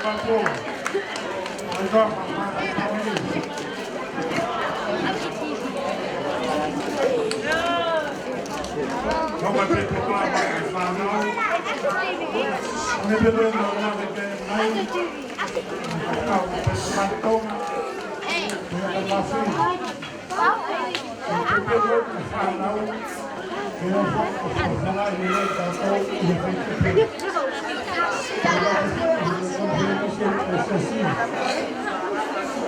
kampung. Untuk Nomor proklamasi nasional. Ini benar benar naik. Kau bersantung. Dengan masih. Itu benar nasional. Dengan nasional ini tahu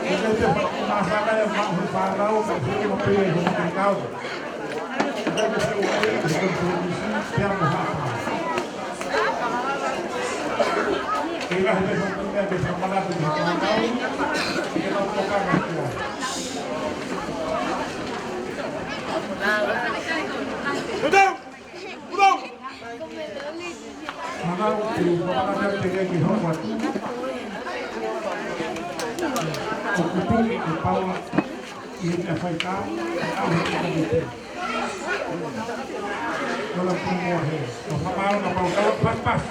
Kita masalah yang farau masih mempunyai hubungan kau. Kita bisa berkontribusi yang berapa. Kita bisa melakukan hubungan kau. Kita lakukan itu. Duduk, duduk. Mana perubahan yang dihormat. Ocupou o Paulo e ele vai estar ao redor. Ela foi morrer. Então, falaram na Paulo, paz.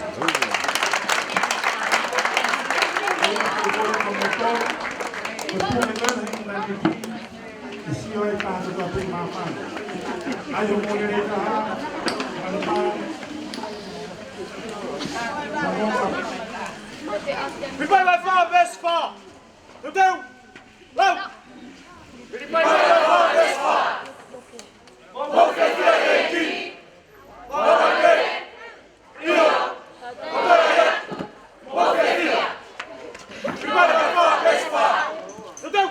E se eu estar no seu primo, aí eu vou lhe dar Wie bij mij van Westvaart! Dat doen! Loop! Wie bij mij van Westvaart! Wat is er hier? Wat is er hier? Wat is er hier? Wie bij mij van Westvaart! Dat doen!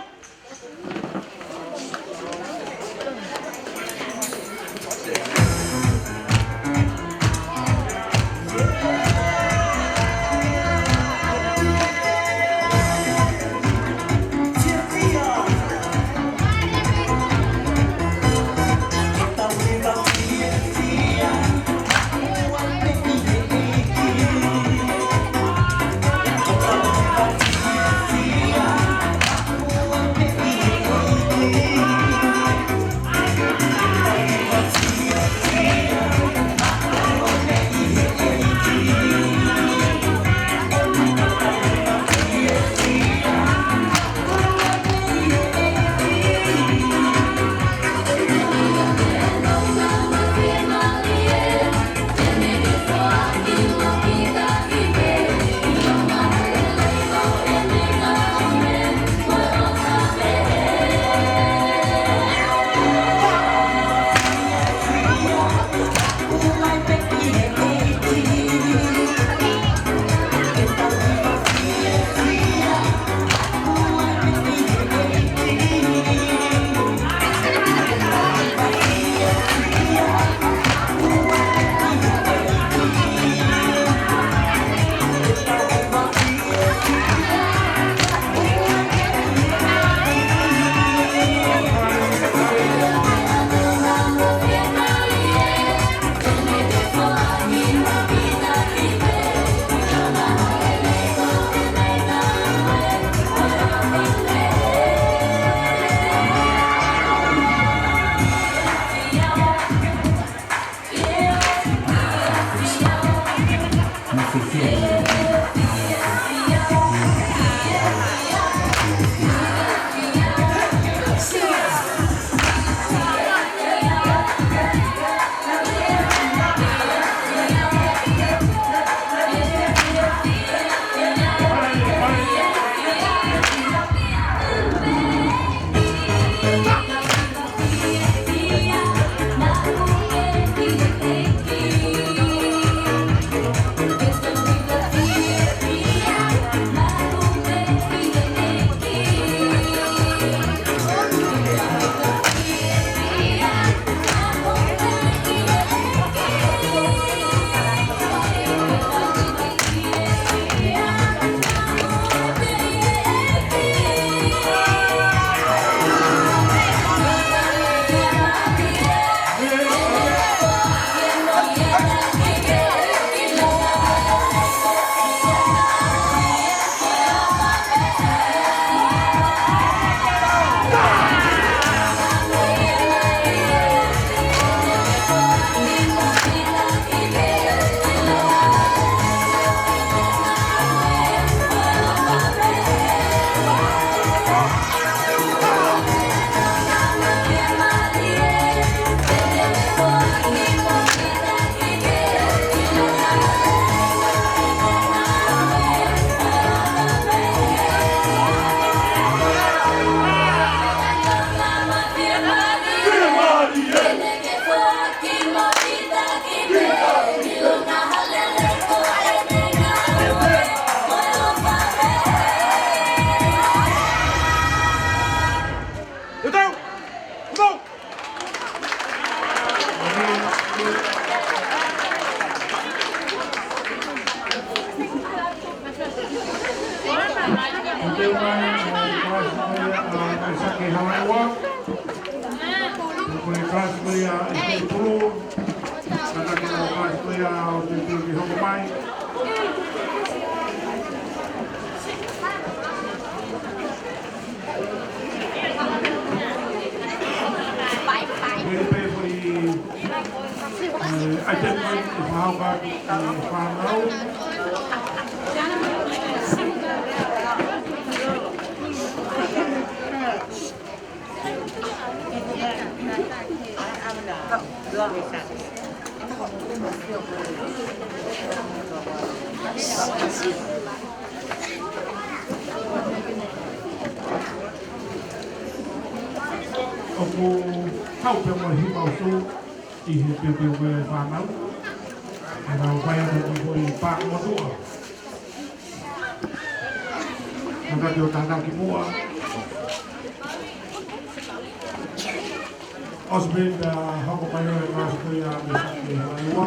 Teu mai mai saki Hawaiiwa. Kone klasi mai a i pulu. Kata kena klasi mai a o te tiki hoko mai. Kene pe pui ai te mai i whahauka i whanau. Oku tau pe mo hi mau su I he pe pe me whanau. E nau pai atu ki hoi pāk mo tua. Naka te o tātau ki mua. Osbin hoko pai o e māsu kui a me saki Hawaiiwa.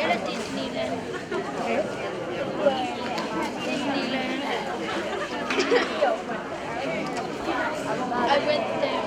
Era Disneyland. Disneyland. I went there.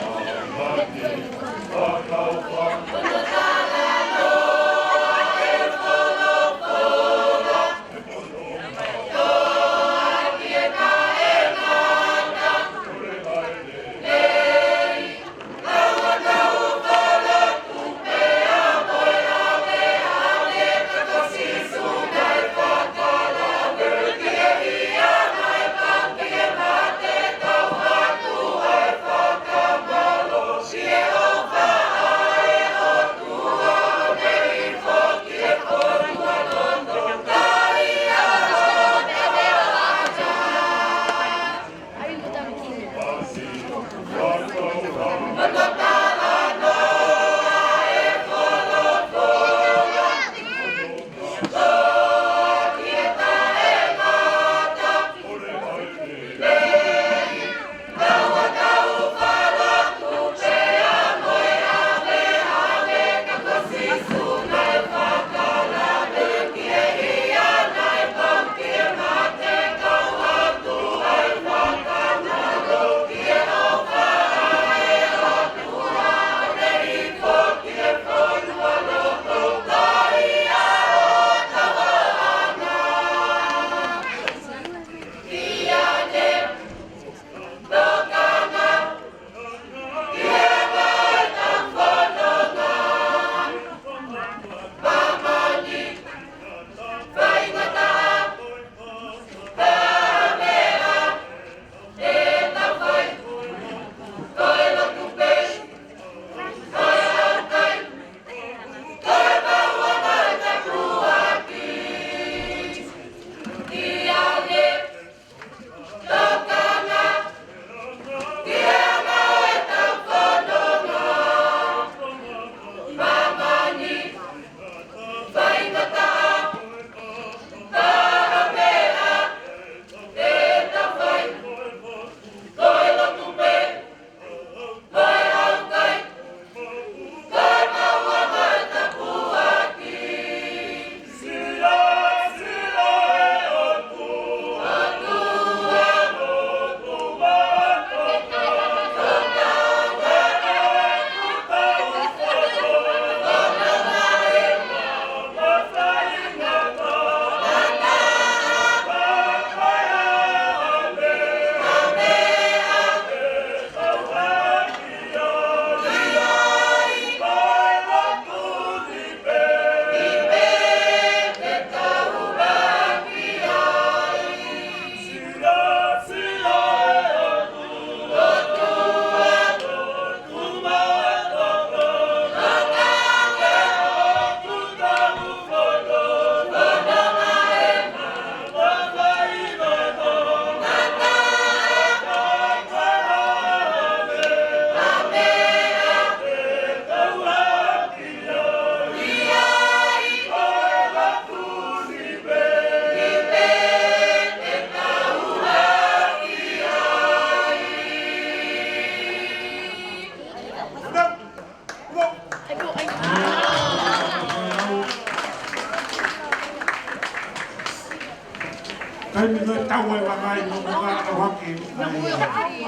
Kai mi noi tau e wangai no mga awaki. Ai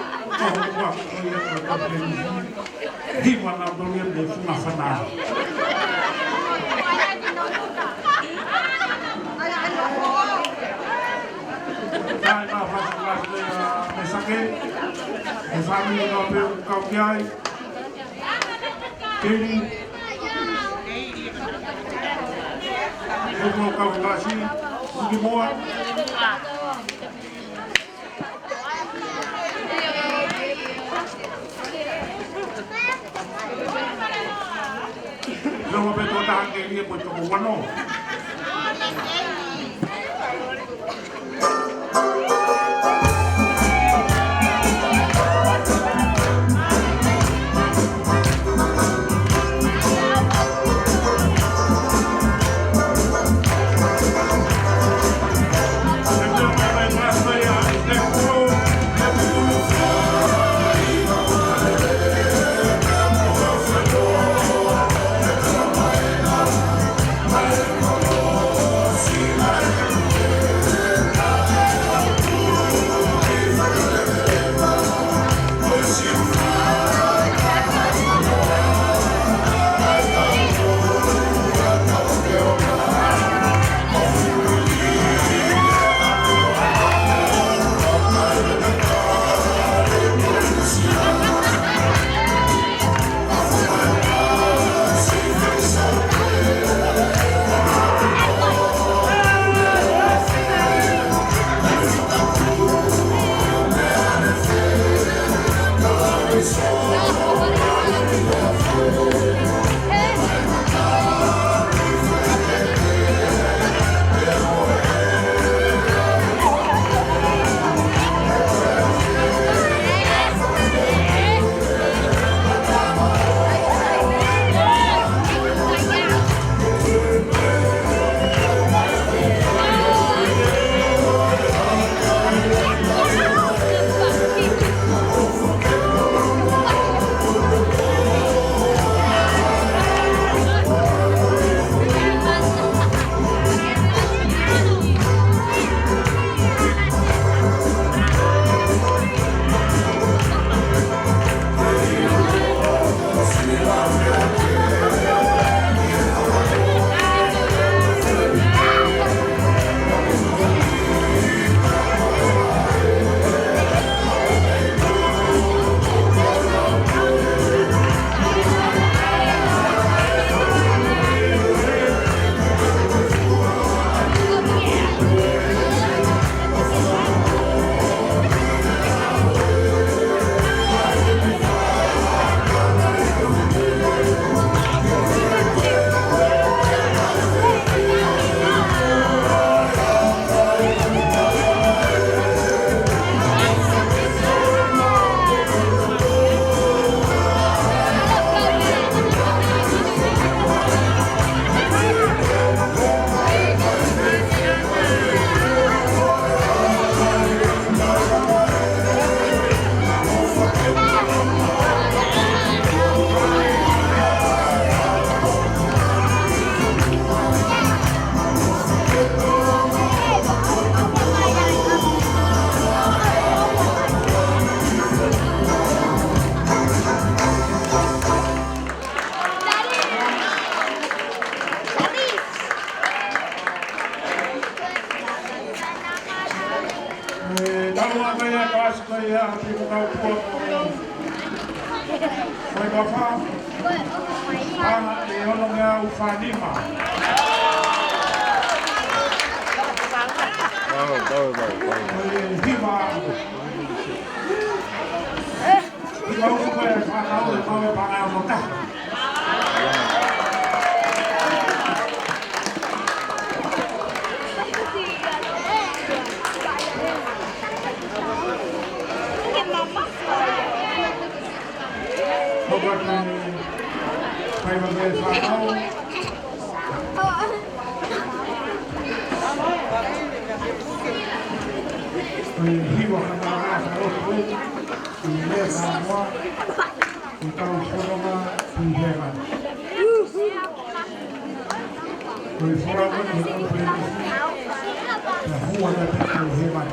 wa ko ia ko te hi wana dolia de funa fana. Kai ma fa fa me sake. E family no pe ka kiai. Kiri. E mo ka kasi. Sige mo. Luego me toca que viene pues como bueno. หัวเลยเป็นตัวเฮมัน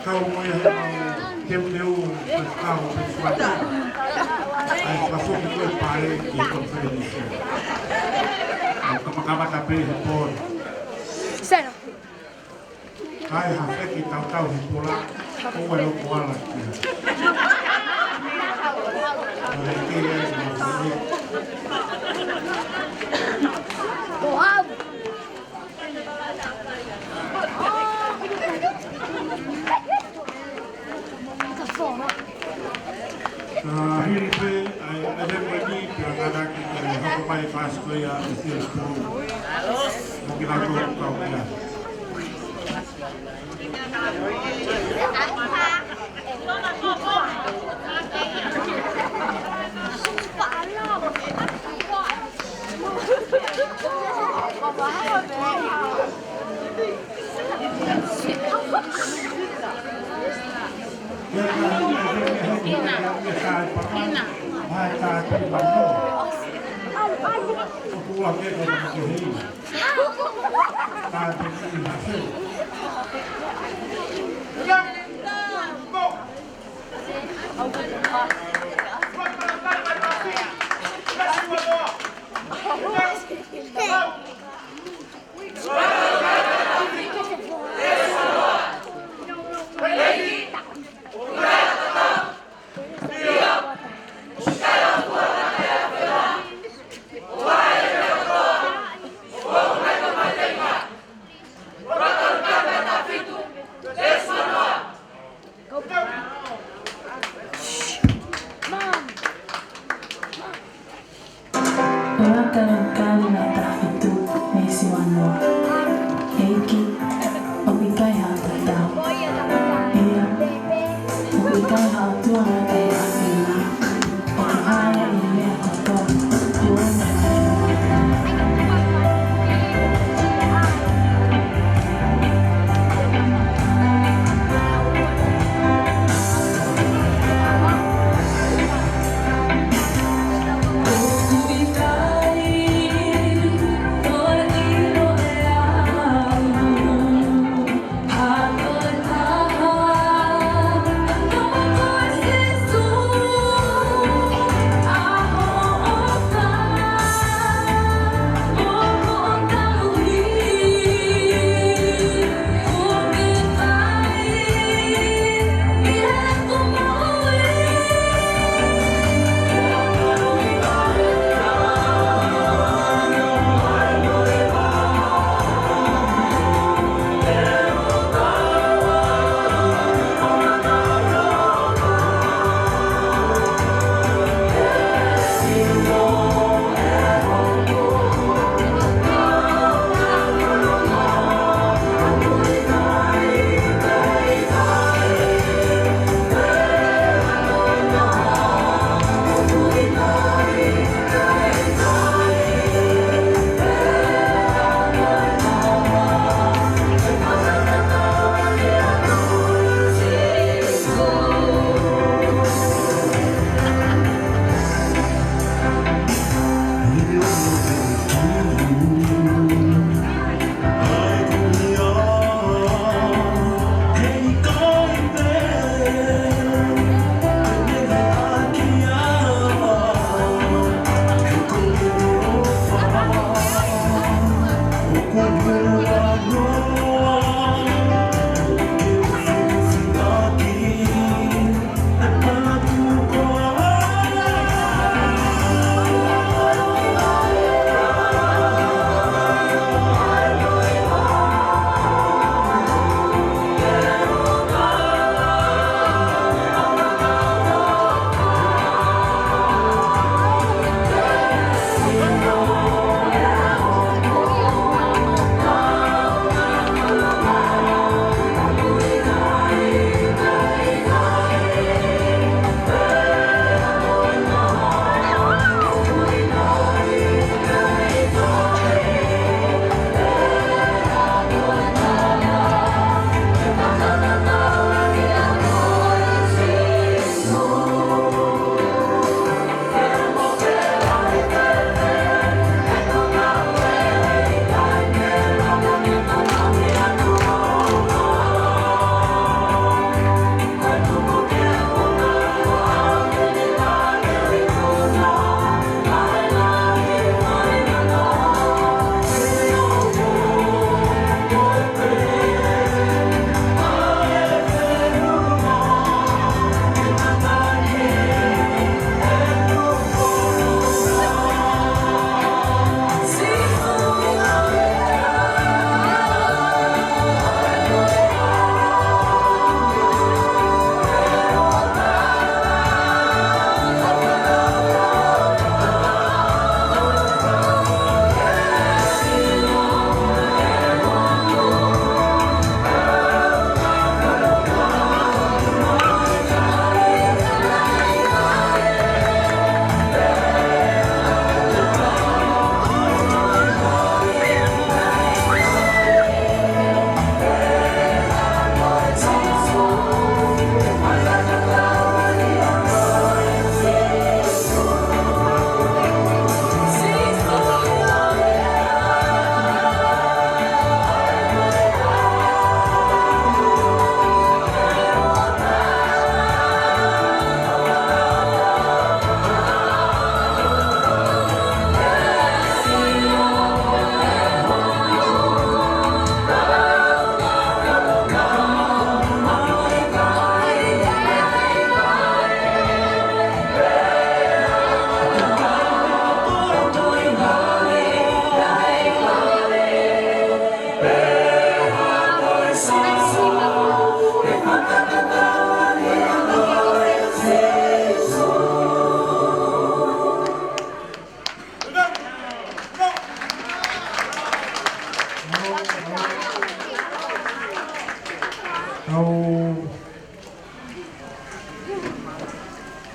เข้าไปให้เราเก็บเร็วเป็นเข้าเป็นสวัสดิ์ไอ้กระสุนเกิดไปกี่คนเคยดีเอากรรมการมาจับไปเห็นโพลใครหาแค่กินเต้าเห็นโพล่าโอ้ยเราโพล่าอะไรอะไรกินเลยHiripe ada lagi pelanggaran kita sampai kelas kaya istilah sepuluh mungkin aku kau ya. Tarakala tahitu may siwanwa. Eki, pag-ikay hatatao. Iya, pag-ikay hatuan na tayo na. Pag-ihaya ile ako to. Huwag na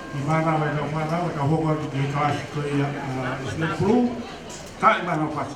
di mana mereka hokor di kelas ke Islam Pro, tak mana pas.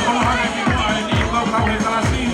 Kalau hanya kita ini kau tahu instalasi.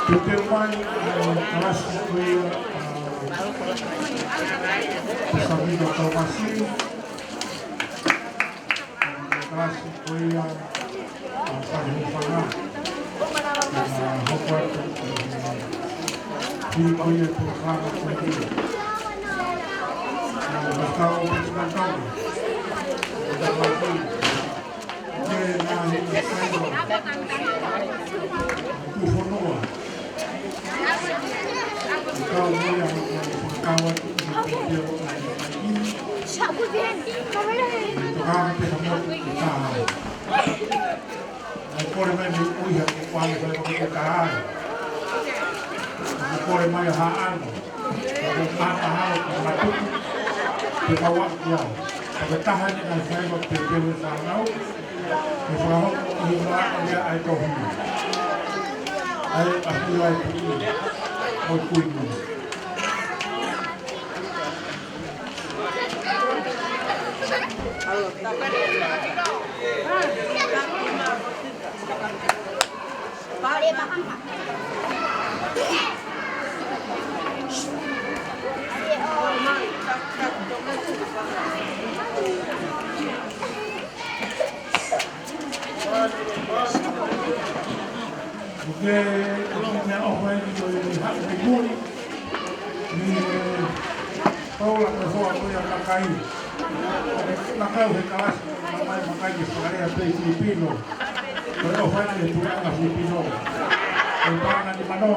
Tutupan kelas kuliah bersama Dr. Masih kelas kuliah pada Hufana Hufar di kuliah bersama kuliah berkau bersama dan lagi dengan Kufonua kau yang berkawan dia Siapa dia? Kamu lagi. Tuhan kita kita Kore mai ni uiha ke kwale ko ko kai. Kore mai haan. Ko mata hao ko matu. Ke kawa ya. Ko tahan ni ai sai ko pe pe sa nau. Ko fa ho ni ma dia ai ko hu. Ai aku ai ku. Ko ku ni. Boleh makan tak? Porque me ofrece de hak de muni ni toda la persona que ya está caído la creo que calas mai makai de sare a filipino pero ofrece de tu a filipino el pana di mano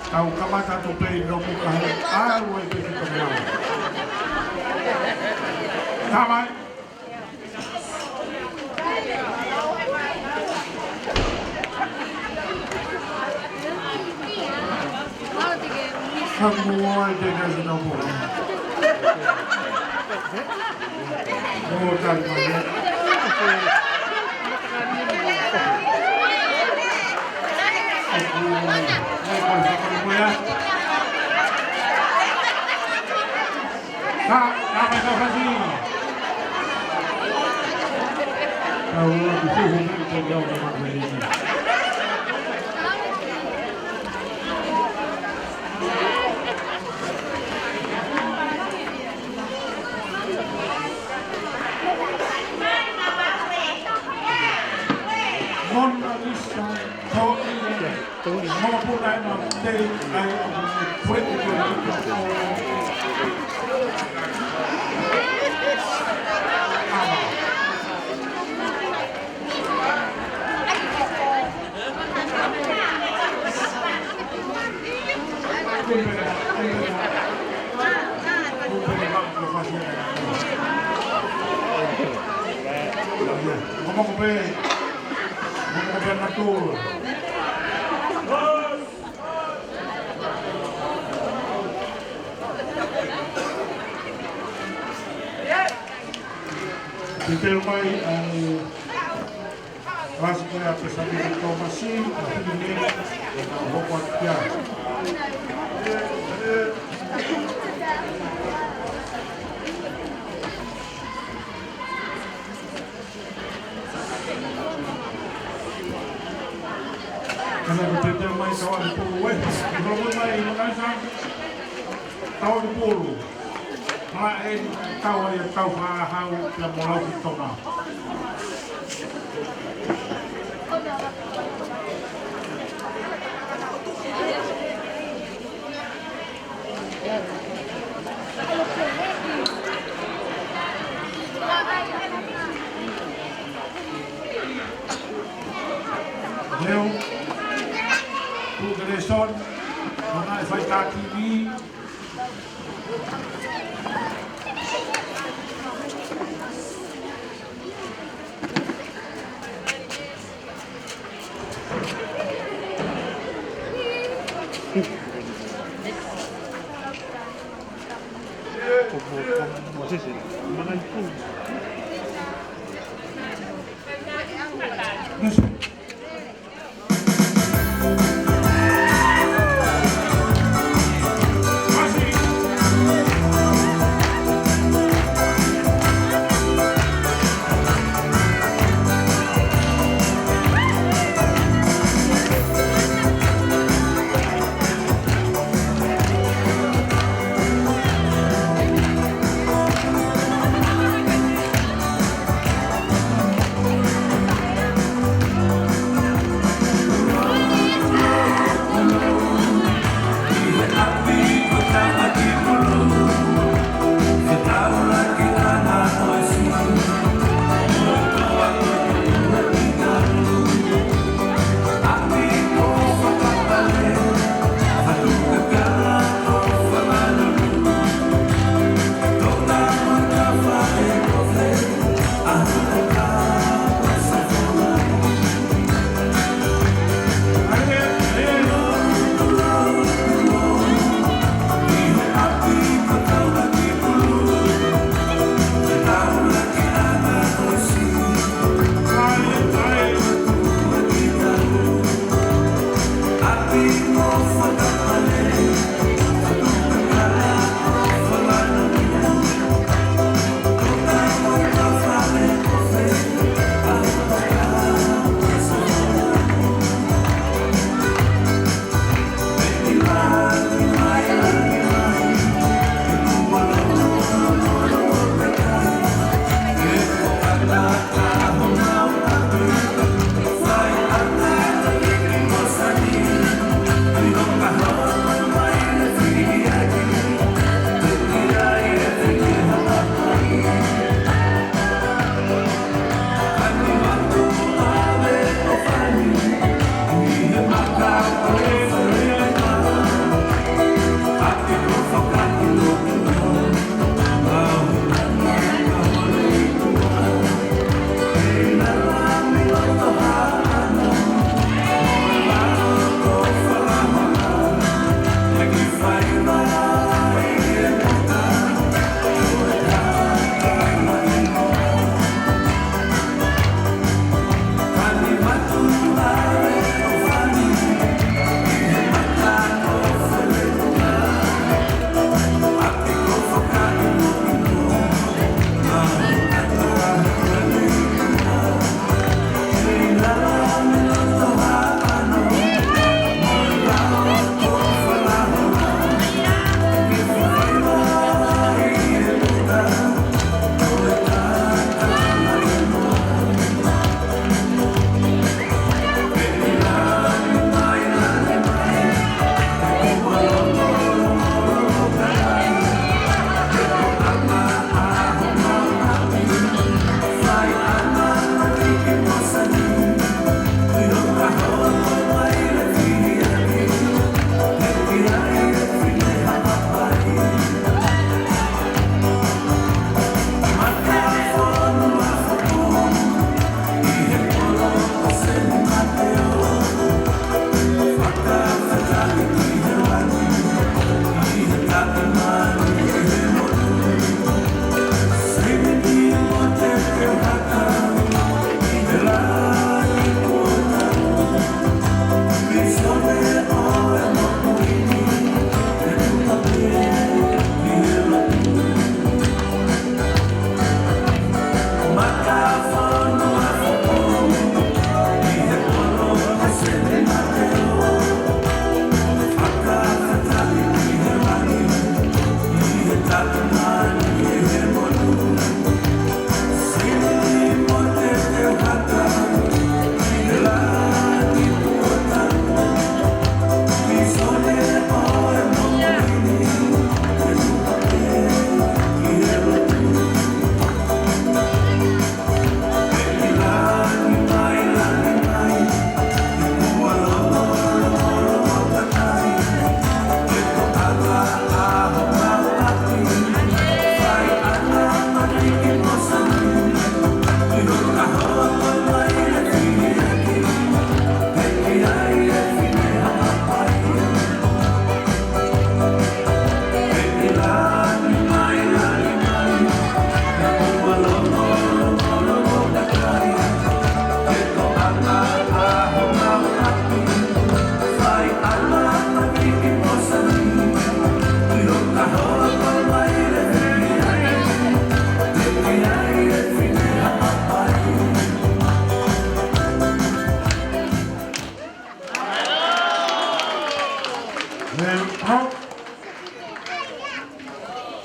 Kau kamata tu play no buka aru itu kita mau. Sama. Semua jadi semua. Oh tak mana. Mona Lisa, maupun lain dari politik ngomong ke Natul. Detail mai ang kelas kaya pesabi ito masih ini bokot ya. Karena detail mai kawan di puluh, kalau mai mengasah tahun di puluh. Main kau yang kau faham yang mau kita nak. Leo, tu Gerson, mana Faita TV.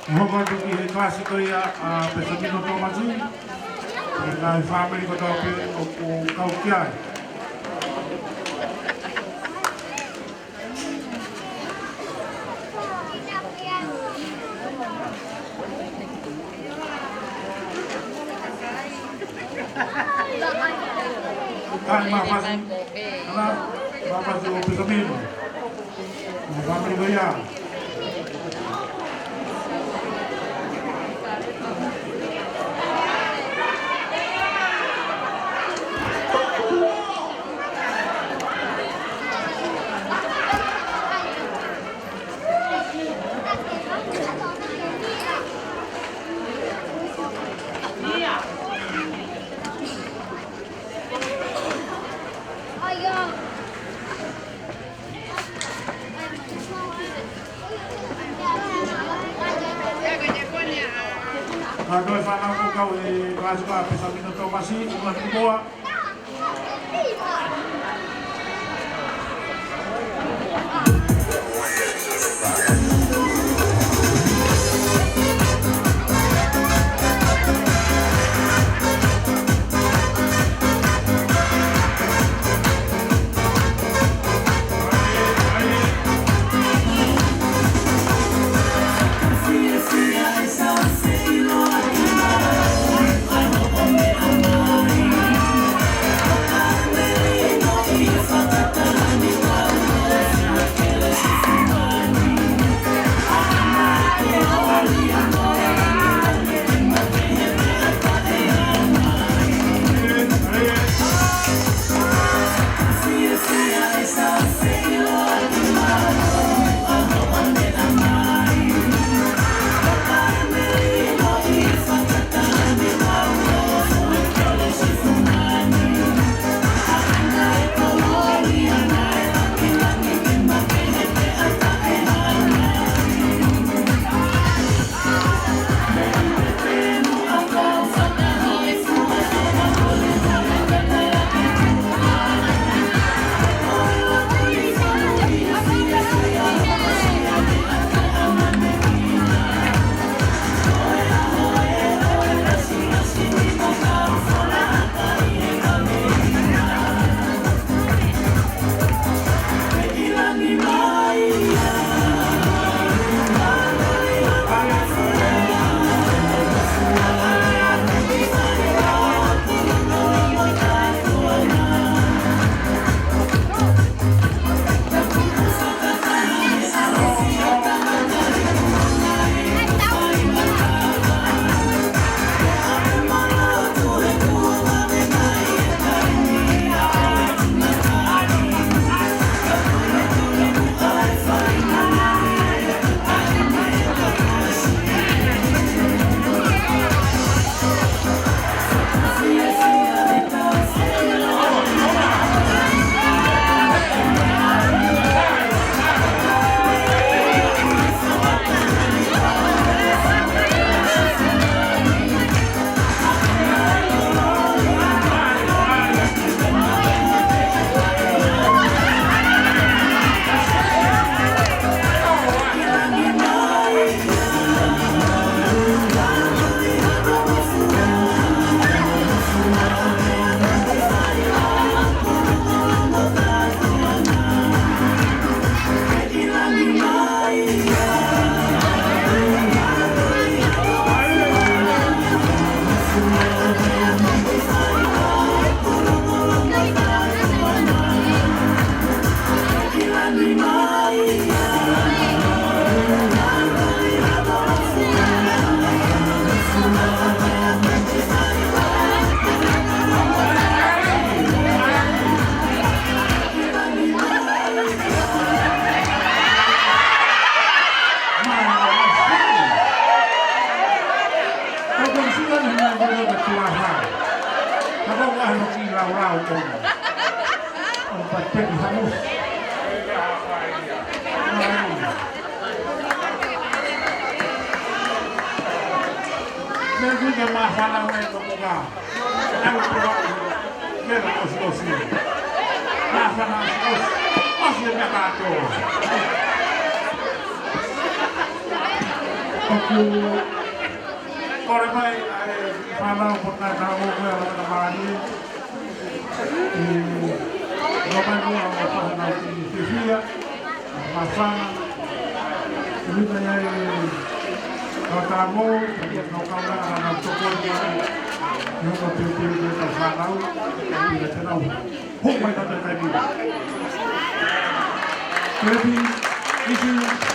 Hongkong tu ki klasiko ia pesamino tomaji. Ngai family ko tau pe o kau kiai. Kan mapas, ana mapas o pesamino. Family ko ia. Kalau sana aku kau di kelas apa pesamino tomasi umat kuboa. Aku kore mai ai whanau pota tāmo koe ala mana maani. Roman ni au whanau ki Whiwhia, Mawhana. Rita iai o tāmo, no kauna ala nau toko ni mai. Nunga piu ki ta whanau, i le tenau. Huk mai tata taimi. Repi, isi.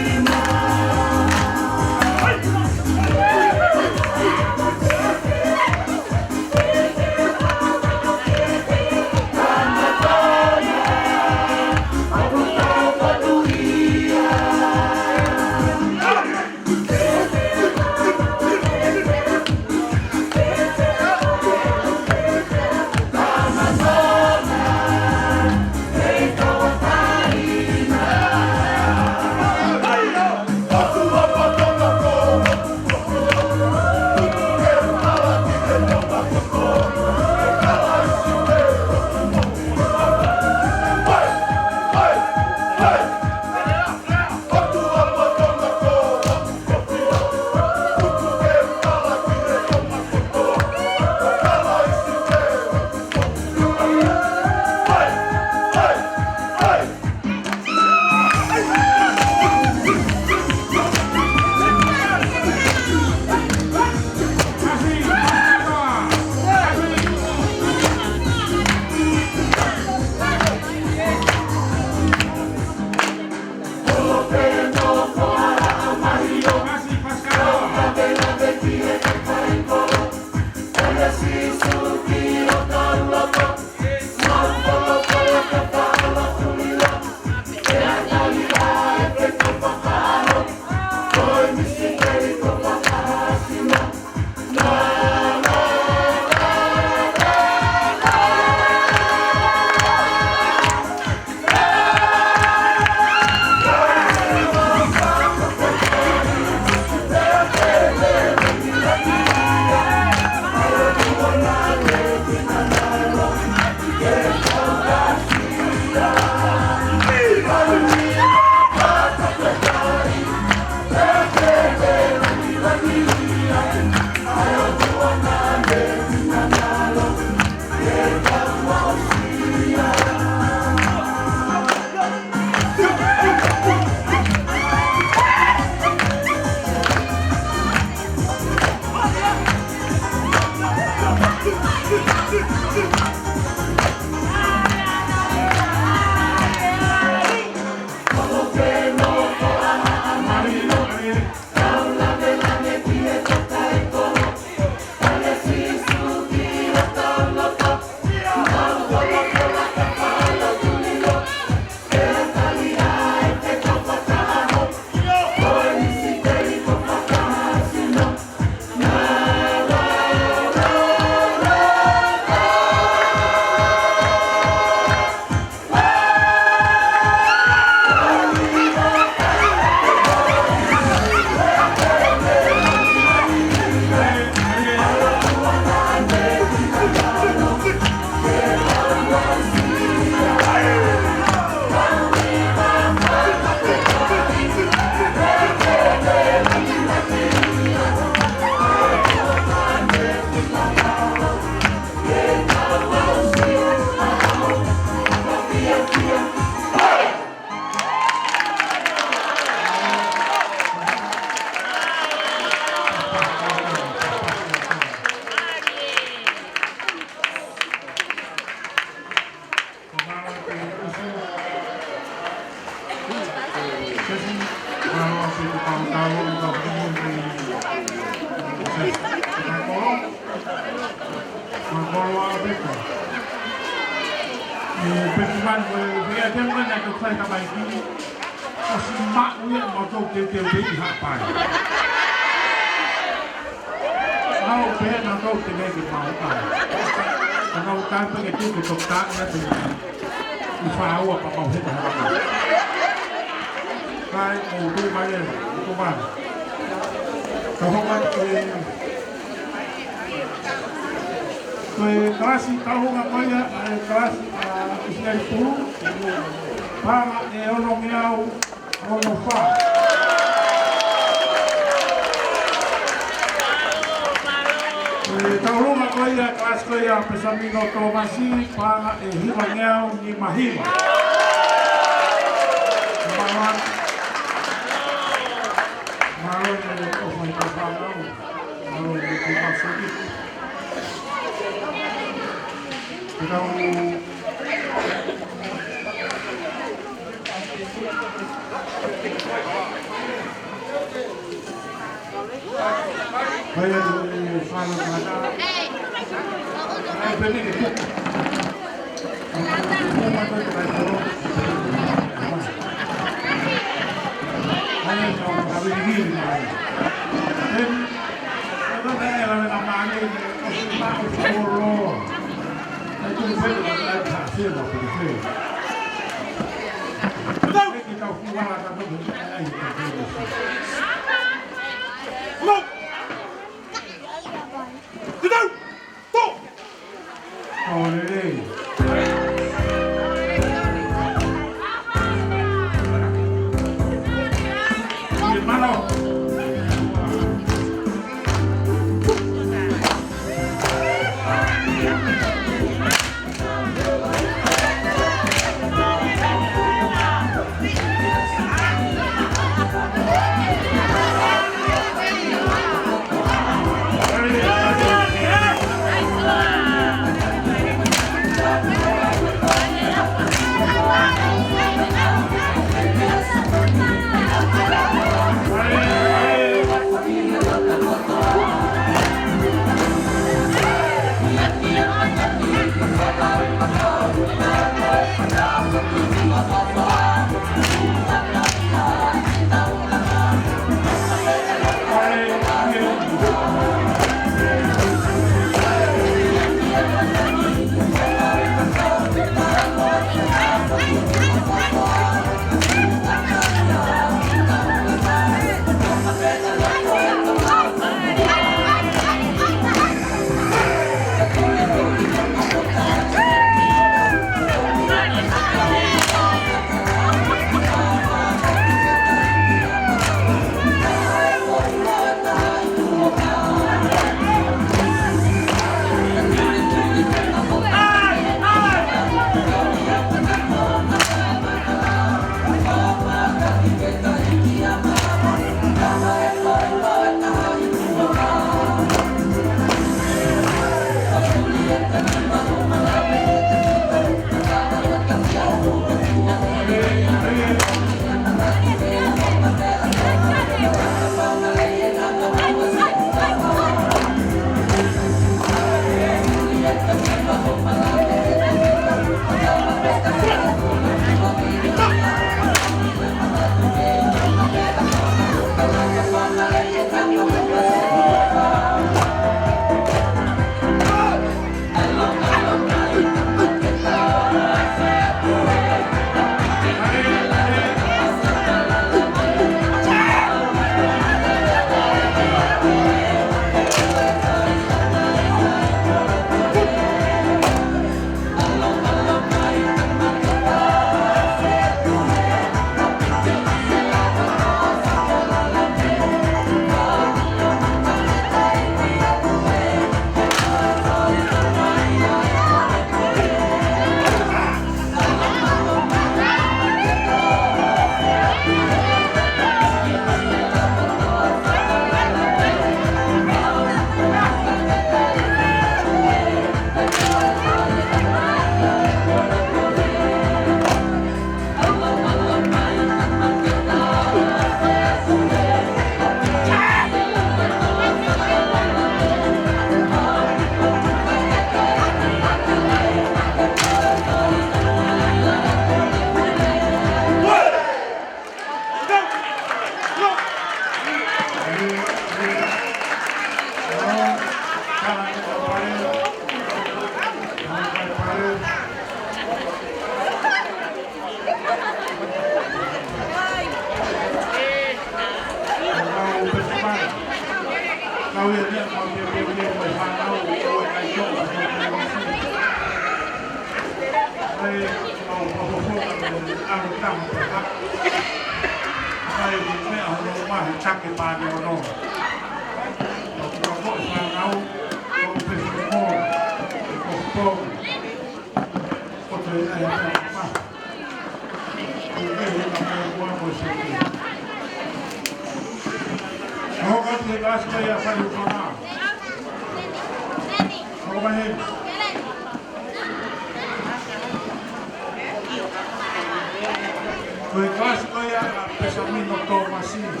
Koe kasi koe a pesa mino tō masini.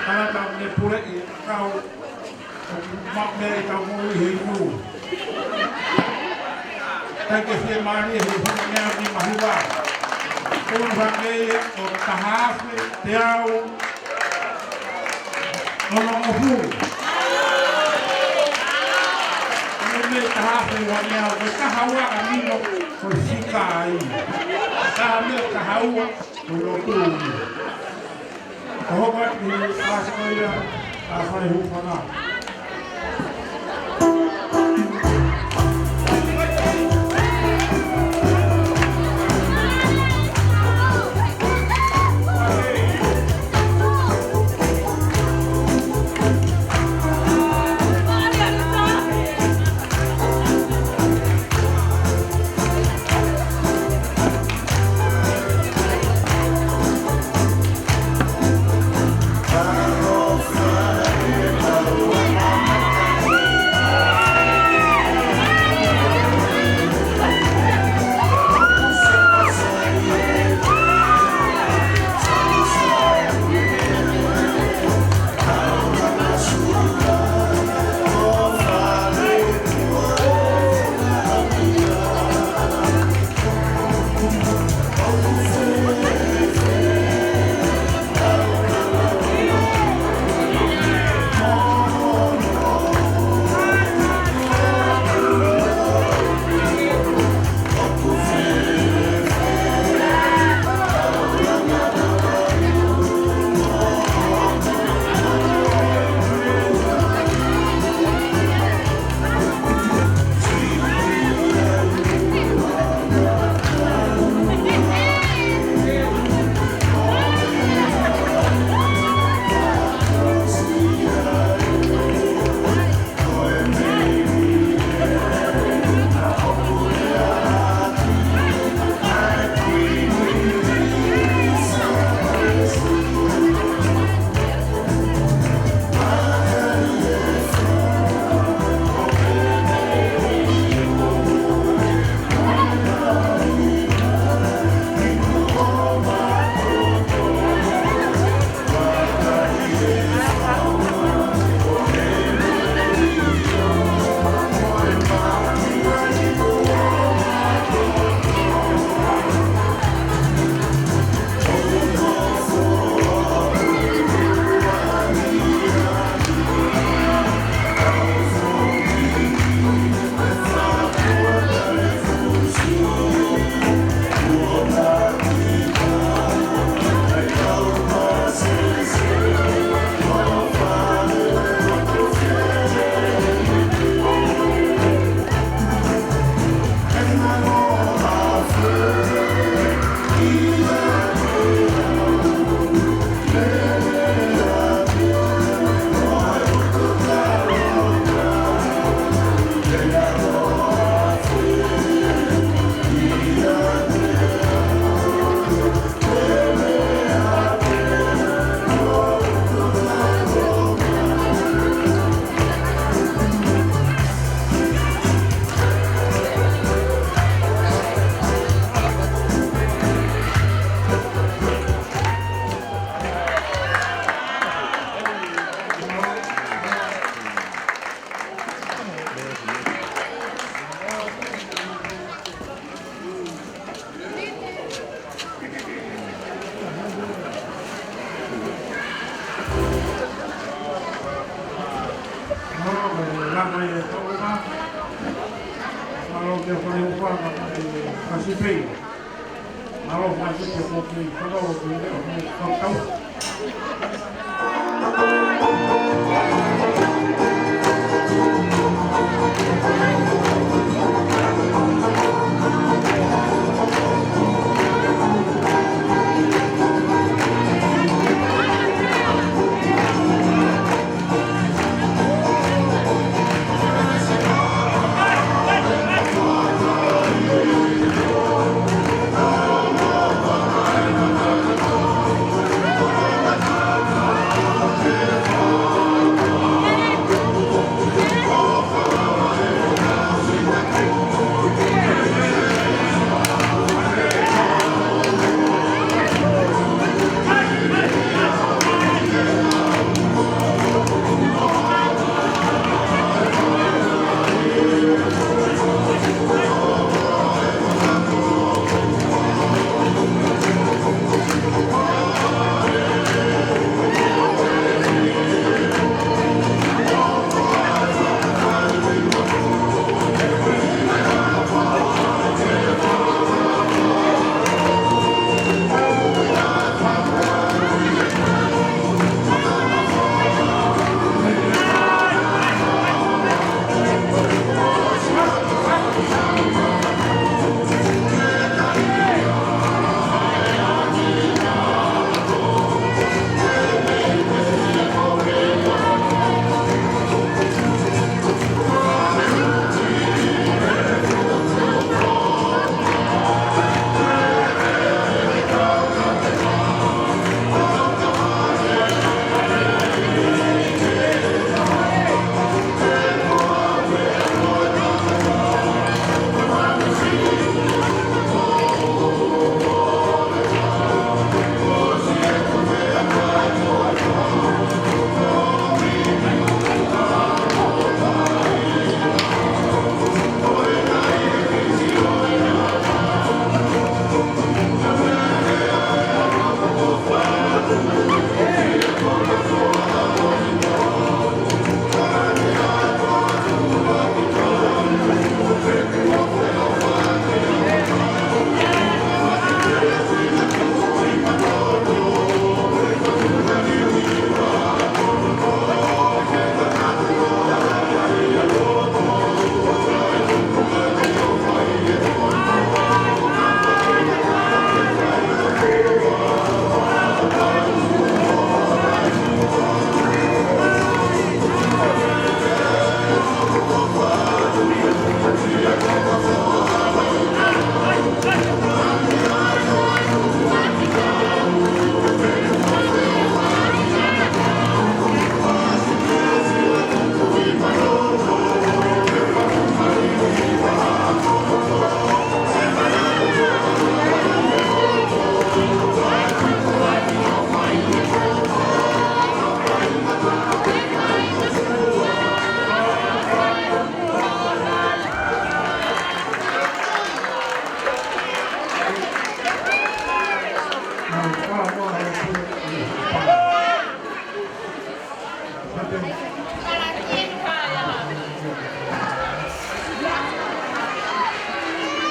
Kanata me pure i kau makme i kau mui hei nū. Kai ke whie maari hei huna mea ni mahiwa. Kōna whakei o tahawhi, te au, nono mohu. Me tahawhi wa ni au, koe tahaua a mino koe whika ai. Taha mea tahaua koe rokūni. Ka hoka i āsi koe ia a whai hupana.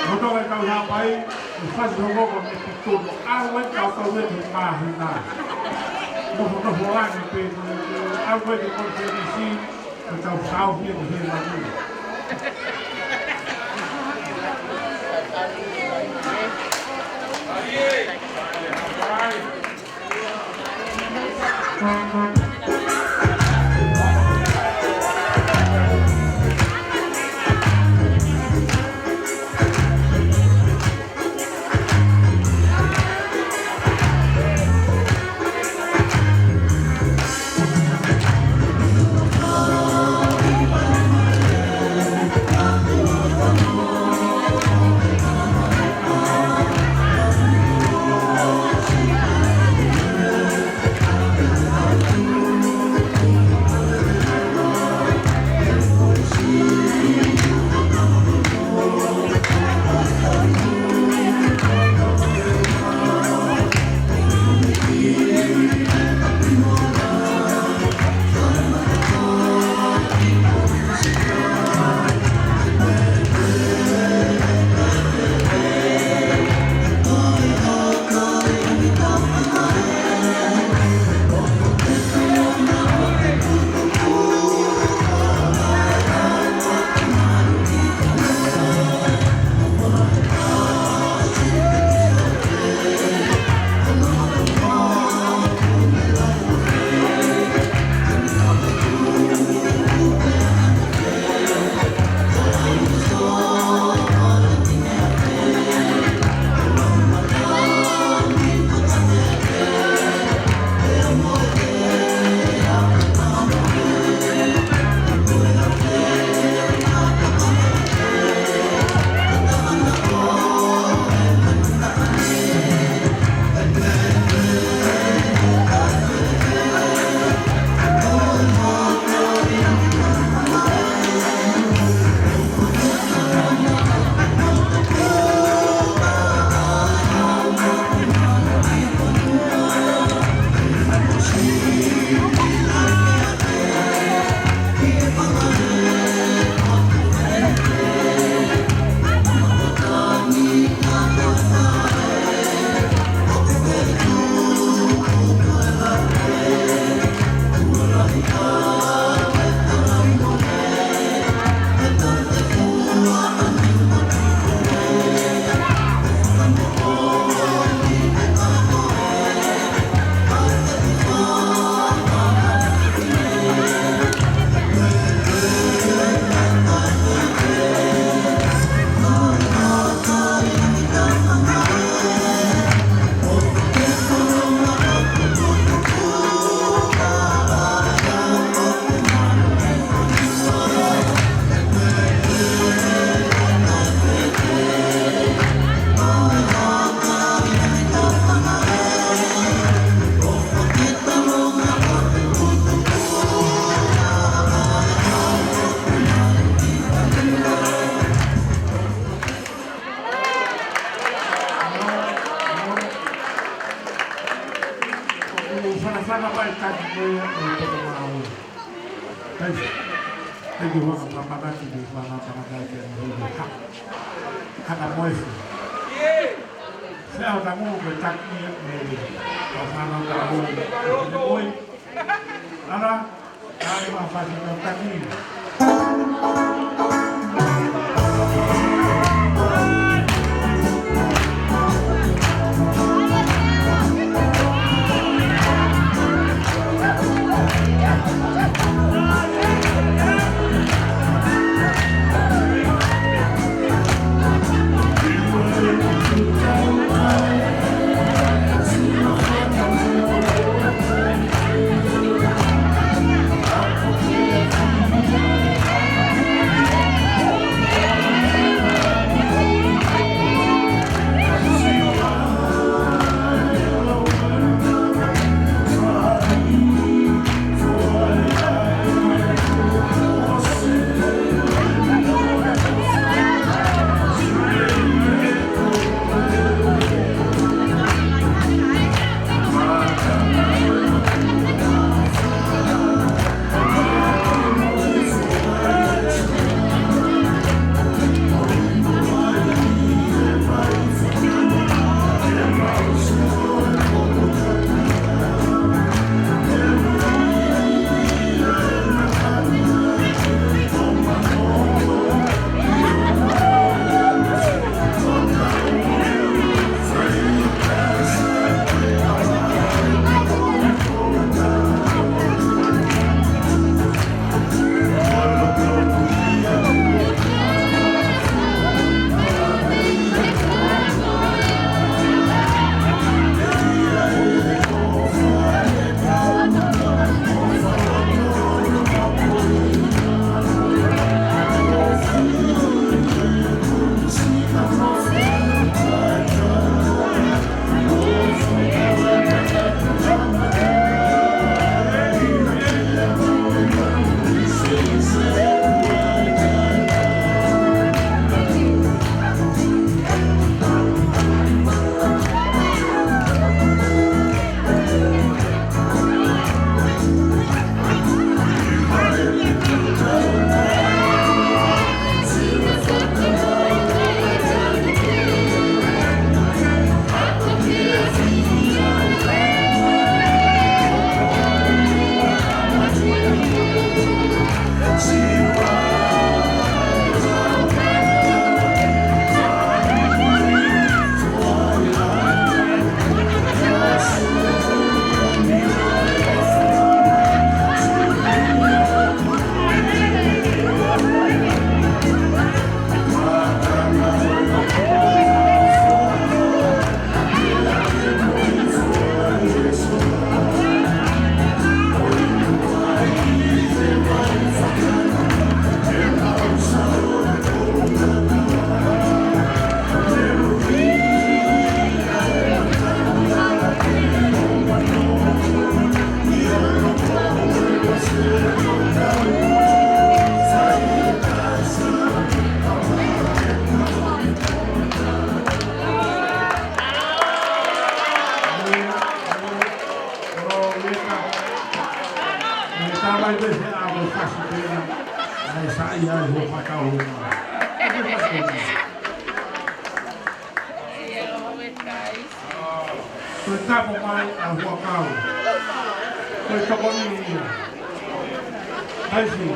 Moto ka kau hapai, faz jogo com esse tudo. Água que kau tahu itu mahina. Moto voar ni pe, água que konferensi, kita usau dia mungkin lagi. sana vai estar de manhã para tomar aula. Mas eu vou para pagar tudo isso lá na parada que é no Rio. Cada moço. Se ela está muito está aqui passando da rua depois. Lá aí vai fazer o caminho. ia e ho whakau o ngā. Koe tapo mai a huakau. Koe kaponi ia. Haisi,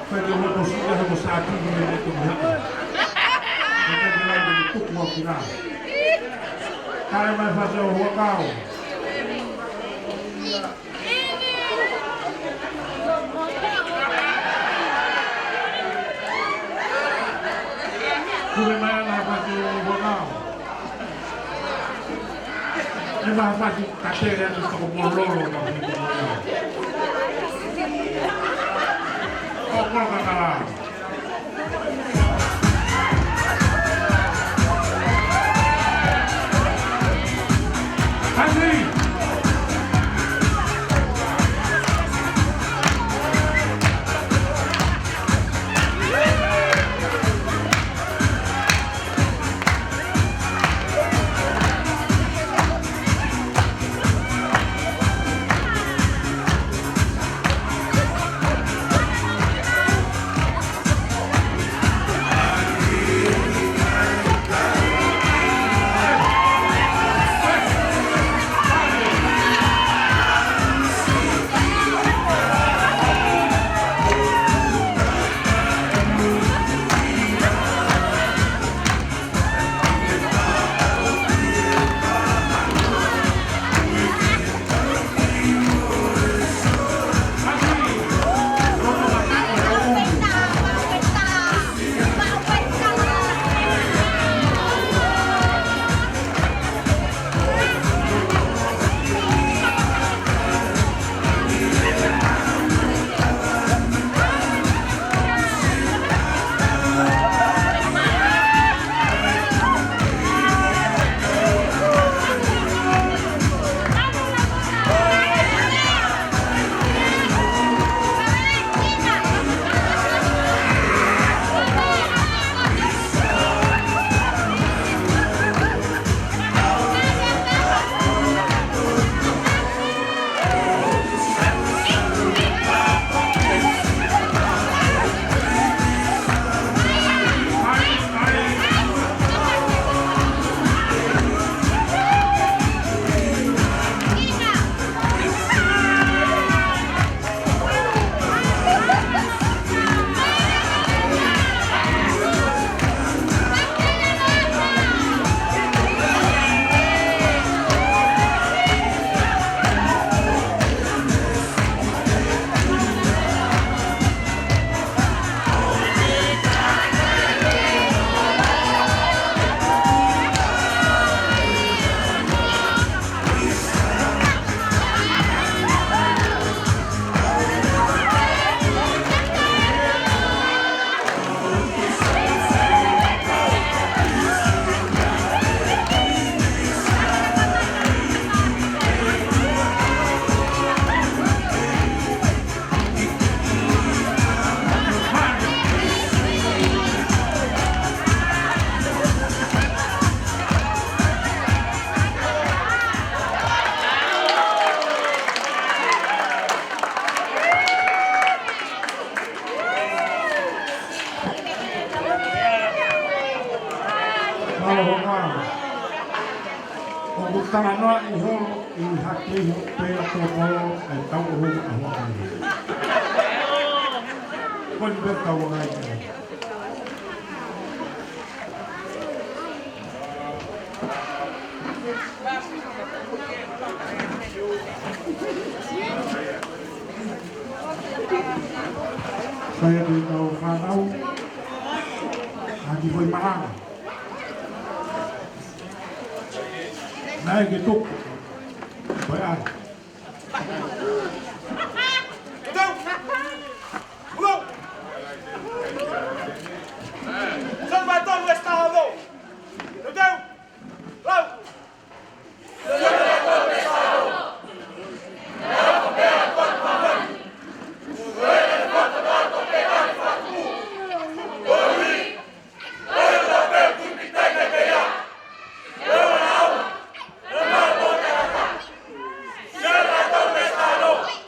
koe te hoto sika he mo sātini me ne te mihaka. Koe te te lai te tuku au ki rā. Kare mai whase o huakau. Kure mai ana whase o huakau. E maha whase katere atu tako mororo na huakau. Oh, guarda Andy! Karena iho hati pela koko tahu orang awak ini. Kau juga tahu aja. Saya beritahu Farau, Haji Boy Marang. Naik gitu, bayar. Betul, belum. Salvador do Estado. Betul, belum. Salvador do Estado. No!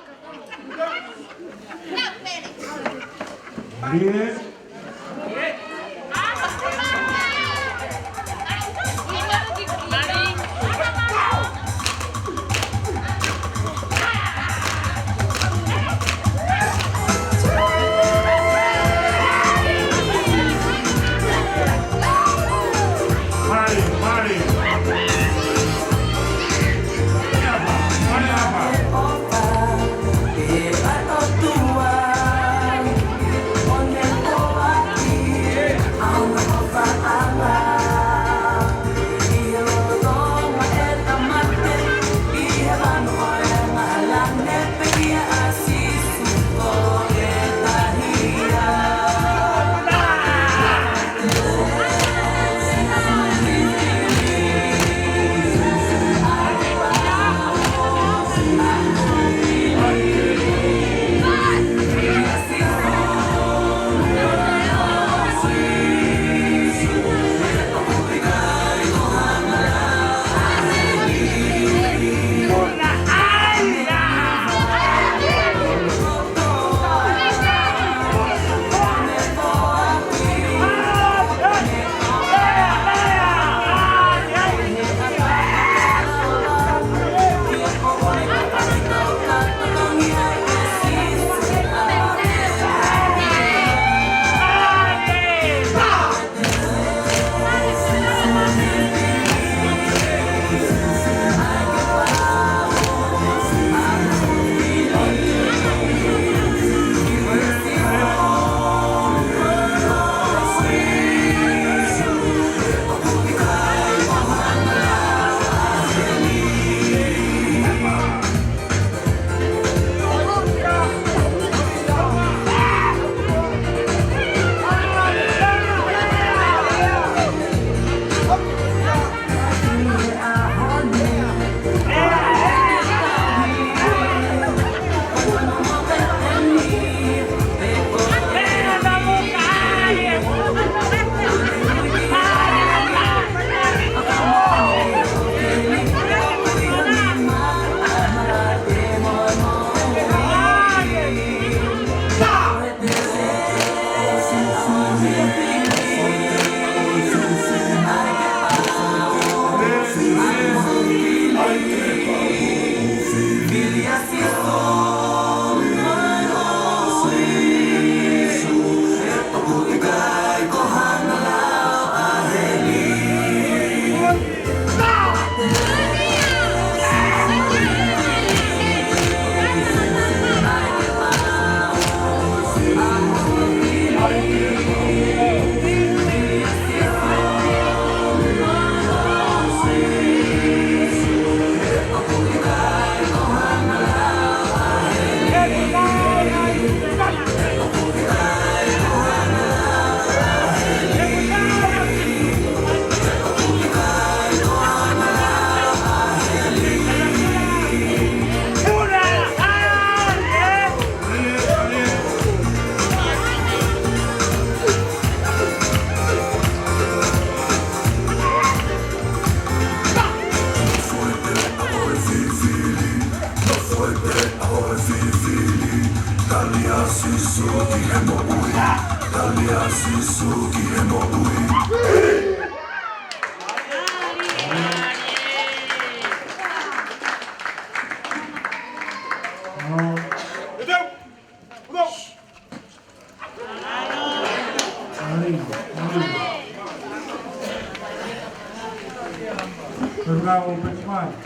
Bergao Benchmark.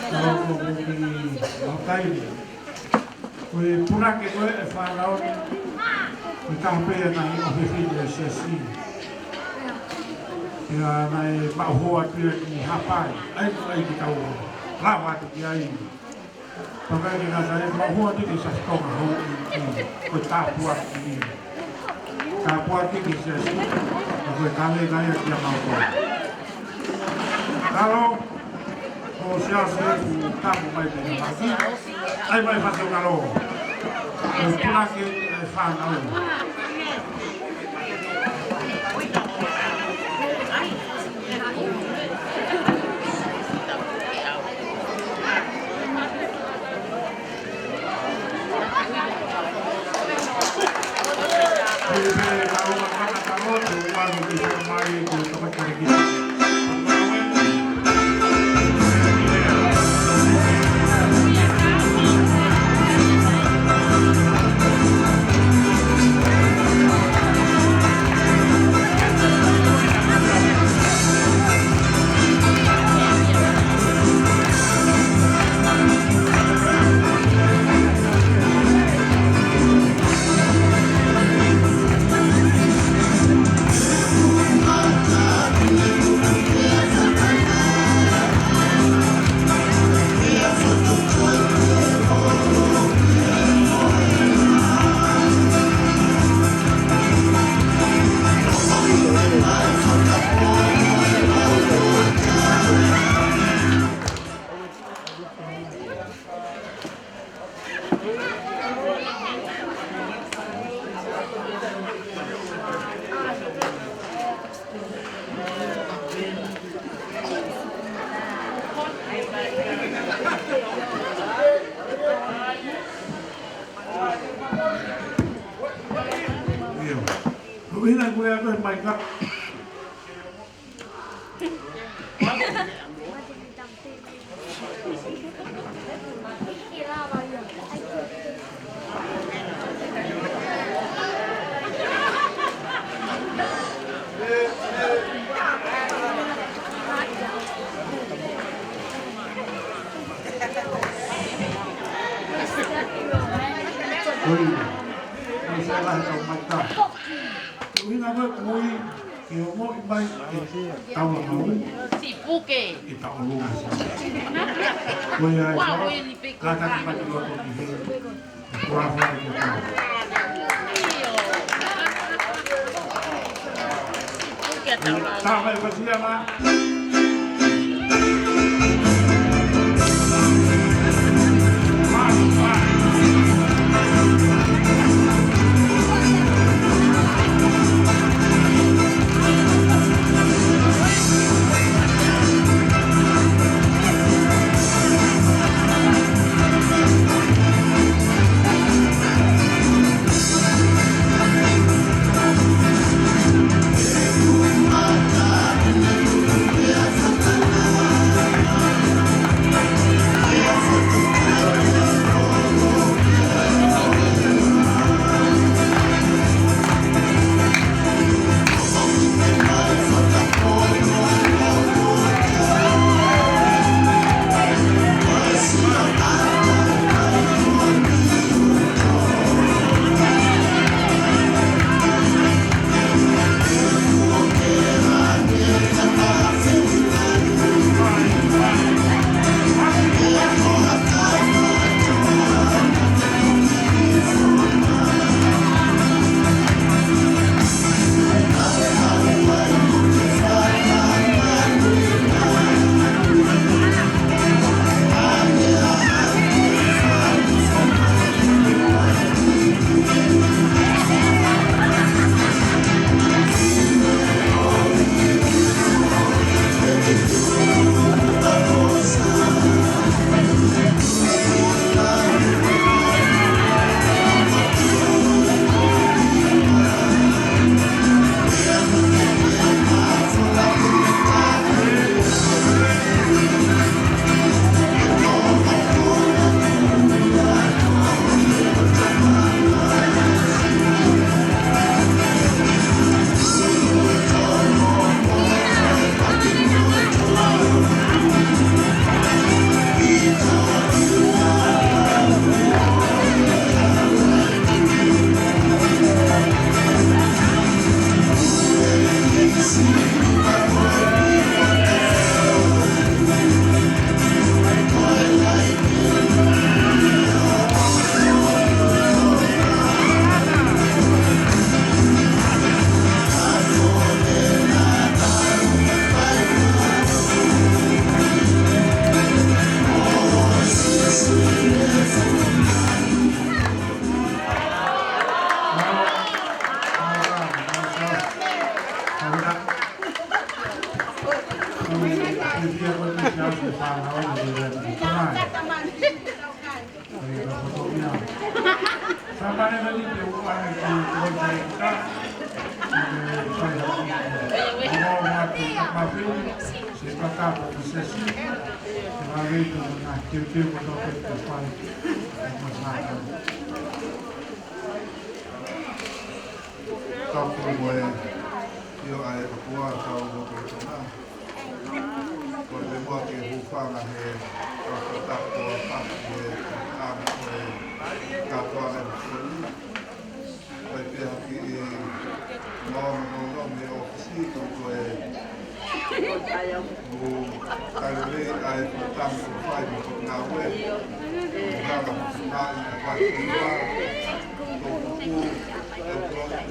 Kalau di hotel, kue punak itu farao kita hampir naik ofisi di sesi. Ya naik bahu tu ni hapai, ai kita tahu lawat dia ini. Pakai dengan saya bahu tu bisa stop bahu ini, kita buat ini. Kita buat ini sesi, kita kali dia mau. Kalau siapa yang tahu mai dengan lagi, ai mai pasal kalau punak itu farao. Ini gue ada main kak. Ini salah kau main kak. Ini apa kue kau mau baik tahu mau? Si puke. Kita ulung. Kue Wah, ay ni peko. kata kita juga pergi. Kurang lagi kita. Puke tahu lah. Sampai bersiap lah. dia ko ni siya sa panahon ni Rene. Sa panahon ni Rene, ko ay ka. Mau mati mati si kata prosesi sebagai itu mengakhiri protokol kesehatan masyarakat. Kau boleh yo ai ketua kau boleh sana. Boleh buat ke hufang ahe kau tetap tua pak ke am ke kau akan sini. Baik hati mau di ofisi tu boleh kalau ai petang sampai di pengawe kalau sampai apa semua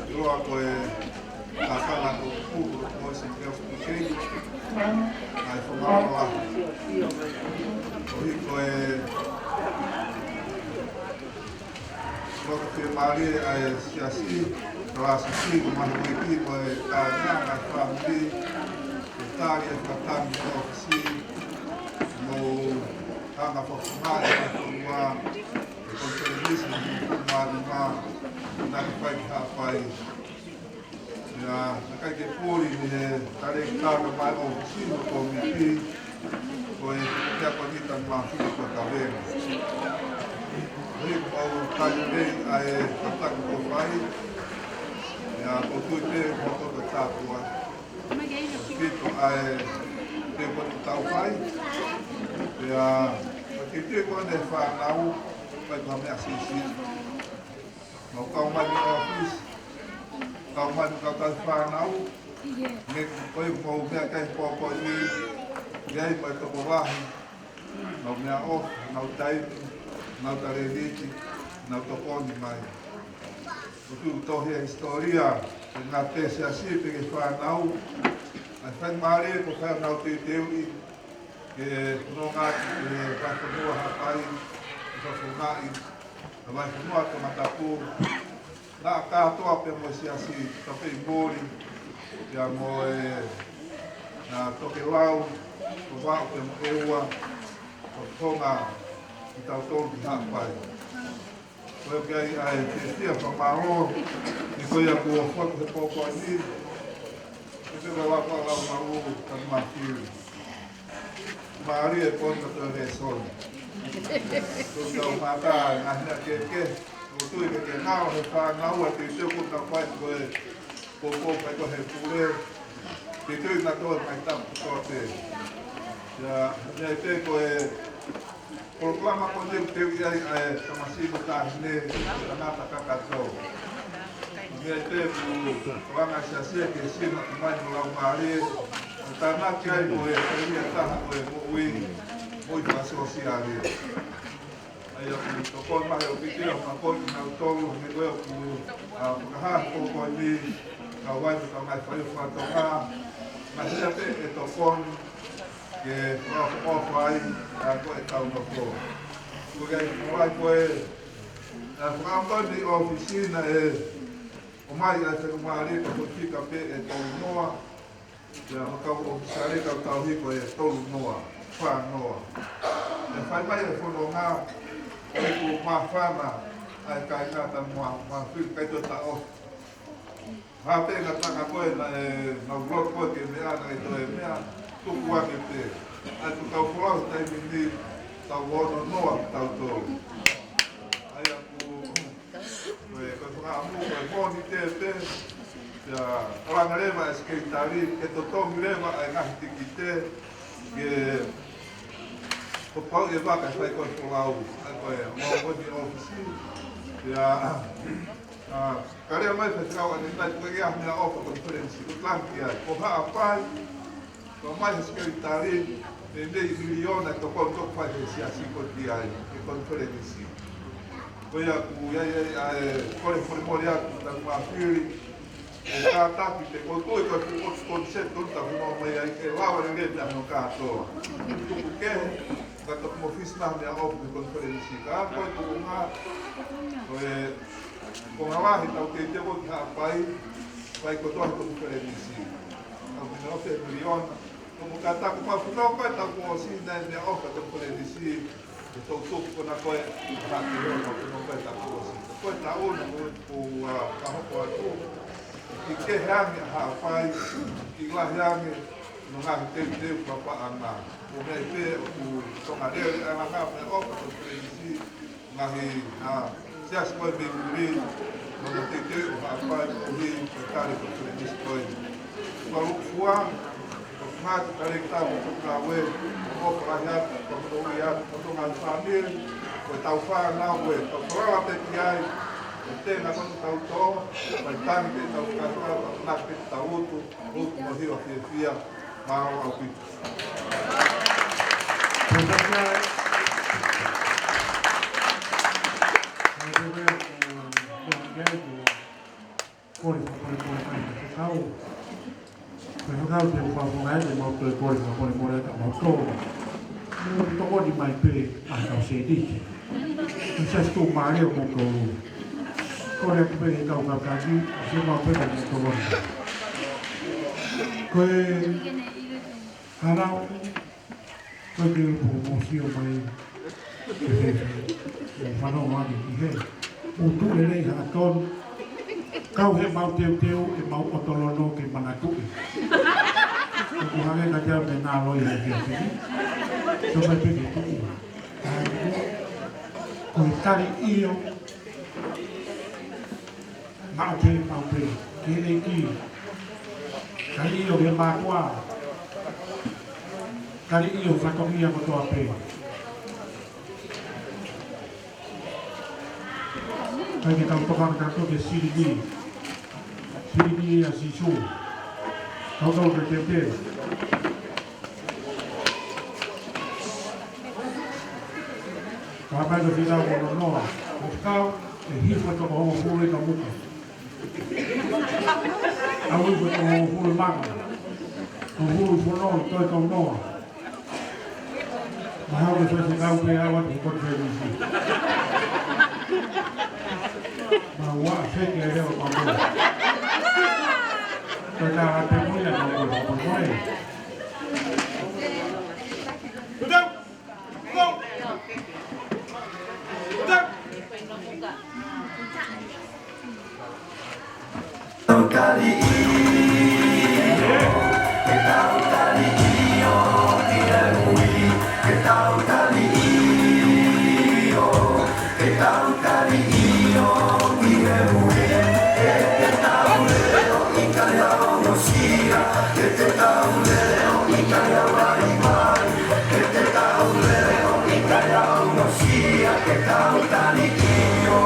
tu aku akan aku mau sendiri fikir ai formal Kalau firmari ai siasi kelas ini kemana ini tanya apa di Italia tentang ofisi mau tanga formal semua konferensi semua dan baik apa ya sebagai poli ni tarik tanga mai ofisi komiti boleh kita kita masuk ke kabel. Jadi mau kali ai tentang kompai ya otute foto bertatua itu ai tempat tahu pai ya itu kan defa nau pai kami asisi mau kau maju office kau maju kau defa nau nek pai mau dia kai popo ni dia pai to bawah mau dia off mau tai mau taredi mau to pon mai Betul tohia historia dengan tesiasi pergi fanau, akan mari bukan nau teori ke nongat ke pasmua hapai, pasmai, lepas semua tematapu, nak kau tu apa yang tesiasi tapi boli, yang mau na toke lau, bawa yang ewa, konga kita tahu hapai. Porque aí tinha famaro e foi a boa foto de pouco ali. Você vai lá falar o maluco com o Marquinhos. Maria conta a versão. Então matar na que o tu que não refaz não é que eu conta faz foi pouco vai correr pure. Que tu na tua vai estar forte. Já tem que Proclama quando eu tenho sama sibo tahne anata kakato. Dia itu orang Asia ke sini main ulang mari. Karena kiai boleh ini tak boleh muito sosial. Ayo kita pun mahu pikir apa nak tahu ni boleh kahar pokok ini kawan kawan saya fatwa masih ada telefon que offline aku tahu nopo. Porque vai foi a frente de oficina o mais a ser uma área que fica perto do Noa. Já o oficial que está ali foi todo Noa, fã Noa. E faz mais foi longa o uma fama ai cai nada uma fica que está off. Vai pegar a coisa no bloco que me anda e do tu kuat itu, aku tahu pulau tapi ini tahu orang Noah tahu tu. Ayahku, kamu pun itu, ya orang leva sekretari, itu tom leva ayah kita, ke kepala leva kasih kau pulau, aku mau di ofisi, ya. Karya mai festival ini tak pergi ambil apa konferensi, utlantia, koha apa? Mas sekretari ini milion atau kontok pada siasi kotiai ke konferensi. Kaya kuya kole formulia dan mafiri. Kata kita kontok itu konsep tu tak mau mai ke lawan ini dah nak ato. Ke kata office nah dia op di konferensi. Apa itu ngah? Kaya pengawas tahu kita buat apa? Baik konferensi. Kalau milion Como kata ko pa puno ko ta ko si na me o ka to pole di si to to ko na ko ta ki ro ko puno ko ta ko si ko ta o no ko ka ho ko tu ki ke hang ha fai ki la hang no ha te pa pa ana ko me pe ku to nga de ana ka me o ka to pole di si nga hi ha sia ko be muri no te ha fai ko hi ka ri ko pole di si ko Marufua, Mat, Karekta, Kawe, Operahat, Kotoriat, Kotongan Famil, Kotaufá, Nawe, Kotora, Petiai, Tena, Kotauto, Paitan, Taukata, Nak, Tautu, Rutu, Mohio, Fia, Maro, Alpi. Pero kalau dia buat mulai dia mau berkuasa boleh mulai tak mau tahu. Toko di mai pe atau sedih. Bisa tu Mario mau tahu. Kau yang pergi kau kaki, semua pergi ke tahu. Kau harap kau dia museum mai. Mana mana ni? Untuk ini akan kau he mau teu e mau otolono ke manatu. Ko hanga ka tau me na loi e ke. So mai pe ke. Ko tari io. Mau pe ke le ki. Kali io ke ma kwa. Kali io sa ko mia ko to ape. Kali ka toka ka to ke siri Sini asisu, kau tahu kerja. Apa itu kita mau kau hidup itu mau mulai kamu. Aku itu mau mulai bang, mau mulai pulau itu kau no. Mahal itu sedang perawat di konferensi. Bawa saya kira kamu. Kita ada punya nomor pemain. Duduk. Duduk. Duduk. Kali iyo, kita kali iyo, tidak mui. Kita kali iyo, kita kali iyo, tidak mui. Kita leo ikaya onosia, kita leo ikaya waiwai. Kita leo ikaya onosia, kita kali iyo.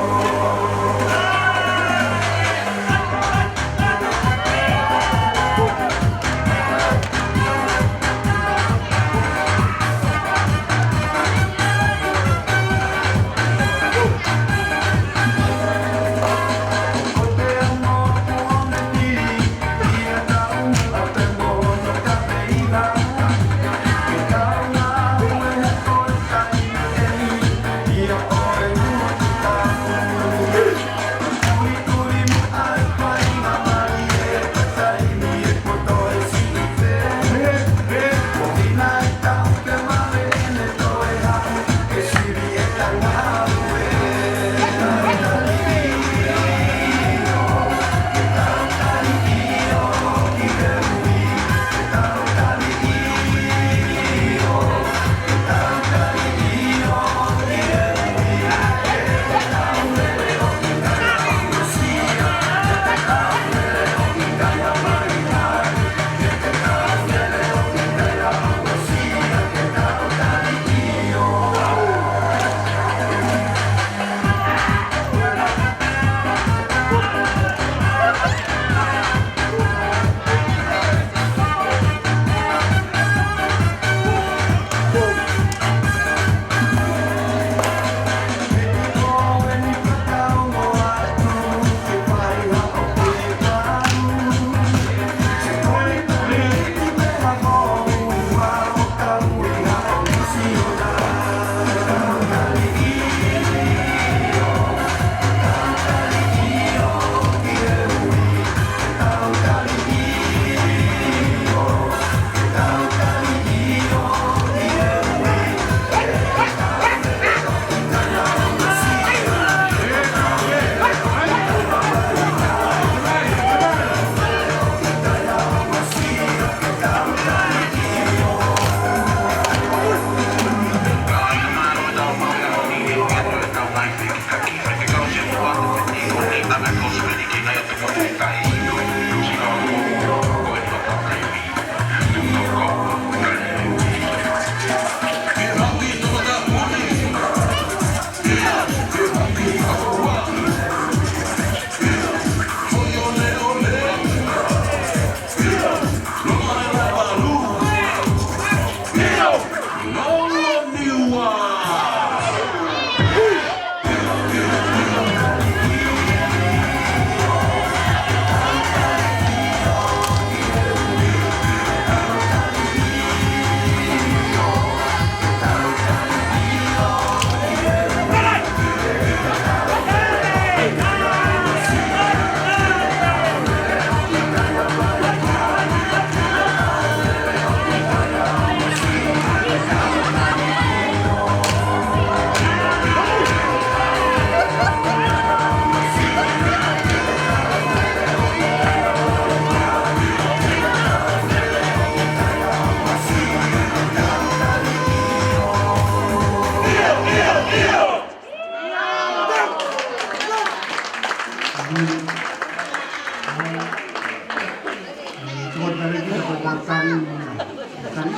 tari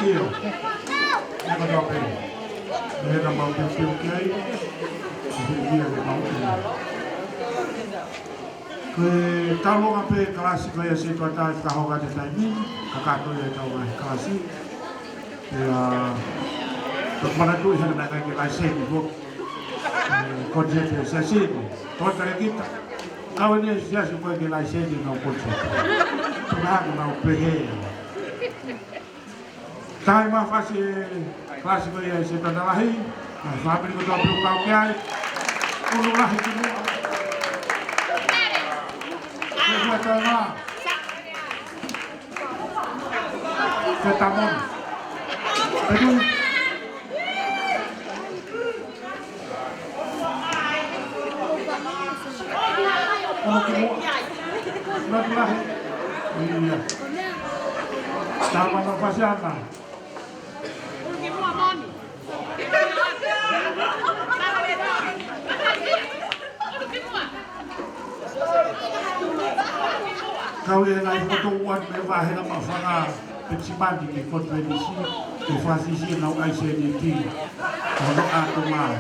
iyo. Eka tope. Mereka mau piu kiai. Dia mau. Ke talo ngape kelas kaya si tuata tahu kata tadi kakak tu yang tahu kelas ya kemana tu yang nak kaya kelas ini bu konsep sesi tuan kaya kita kau ni sia supaya kelas ini nak konsep nak nak pergi time fasi kelas kaya si tuata lahi fabrik tu perlu kau kiai ulu lahi tu Ketamon, aduh, nanti iya, sama nafas apa? Kau yang lain fotoan mewah yang mafanga pensiman di konferensi di fasisi nau ICDT untuk atoma.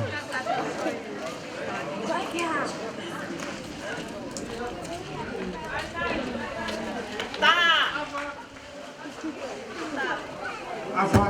Apa?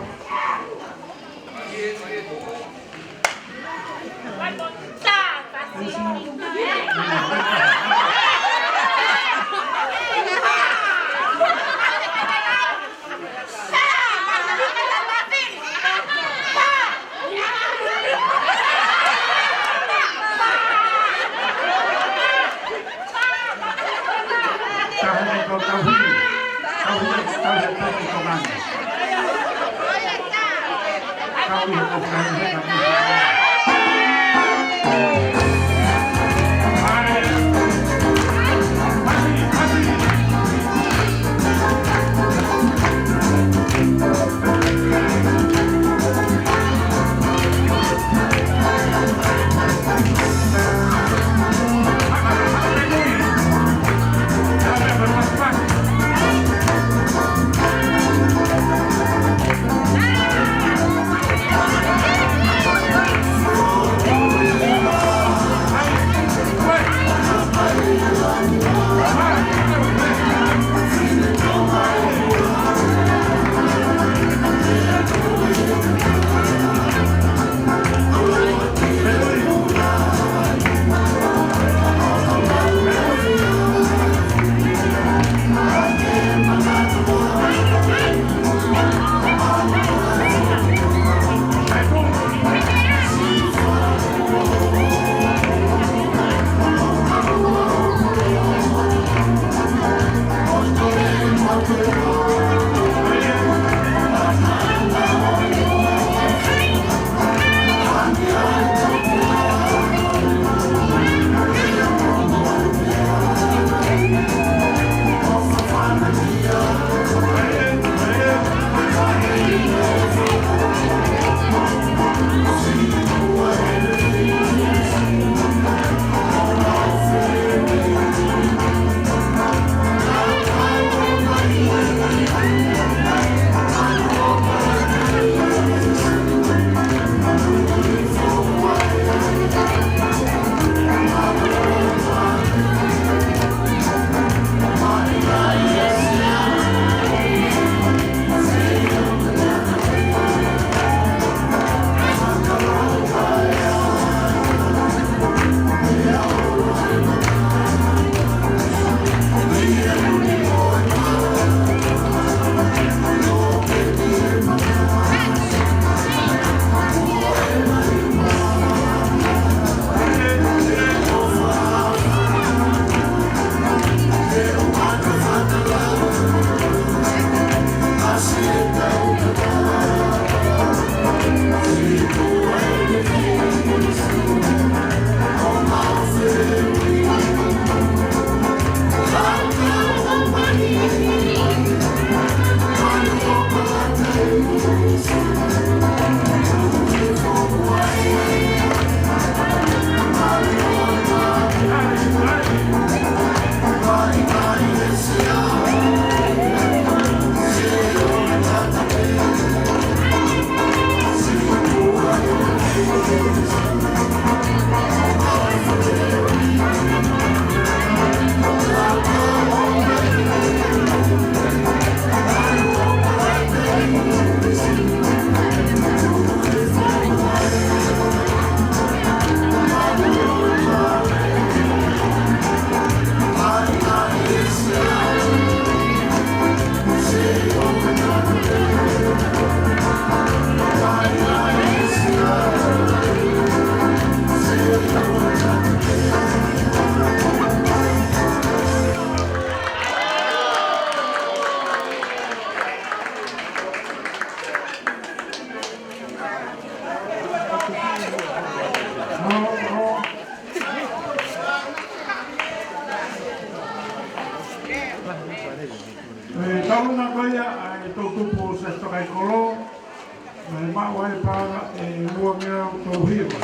mawai pāna e lua mea tau hiwa.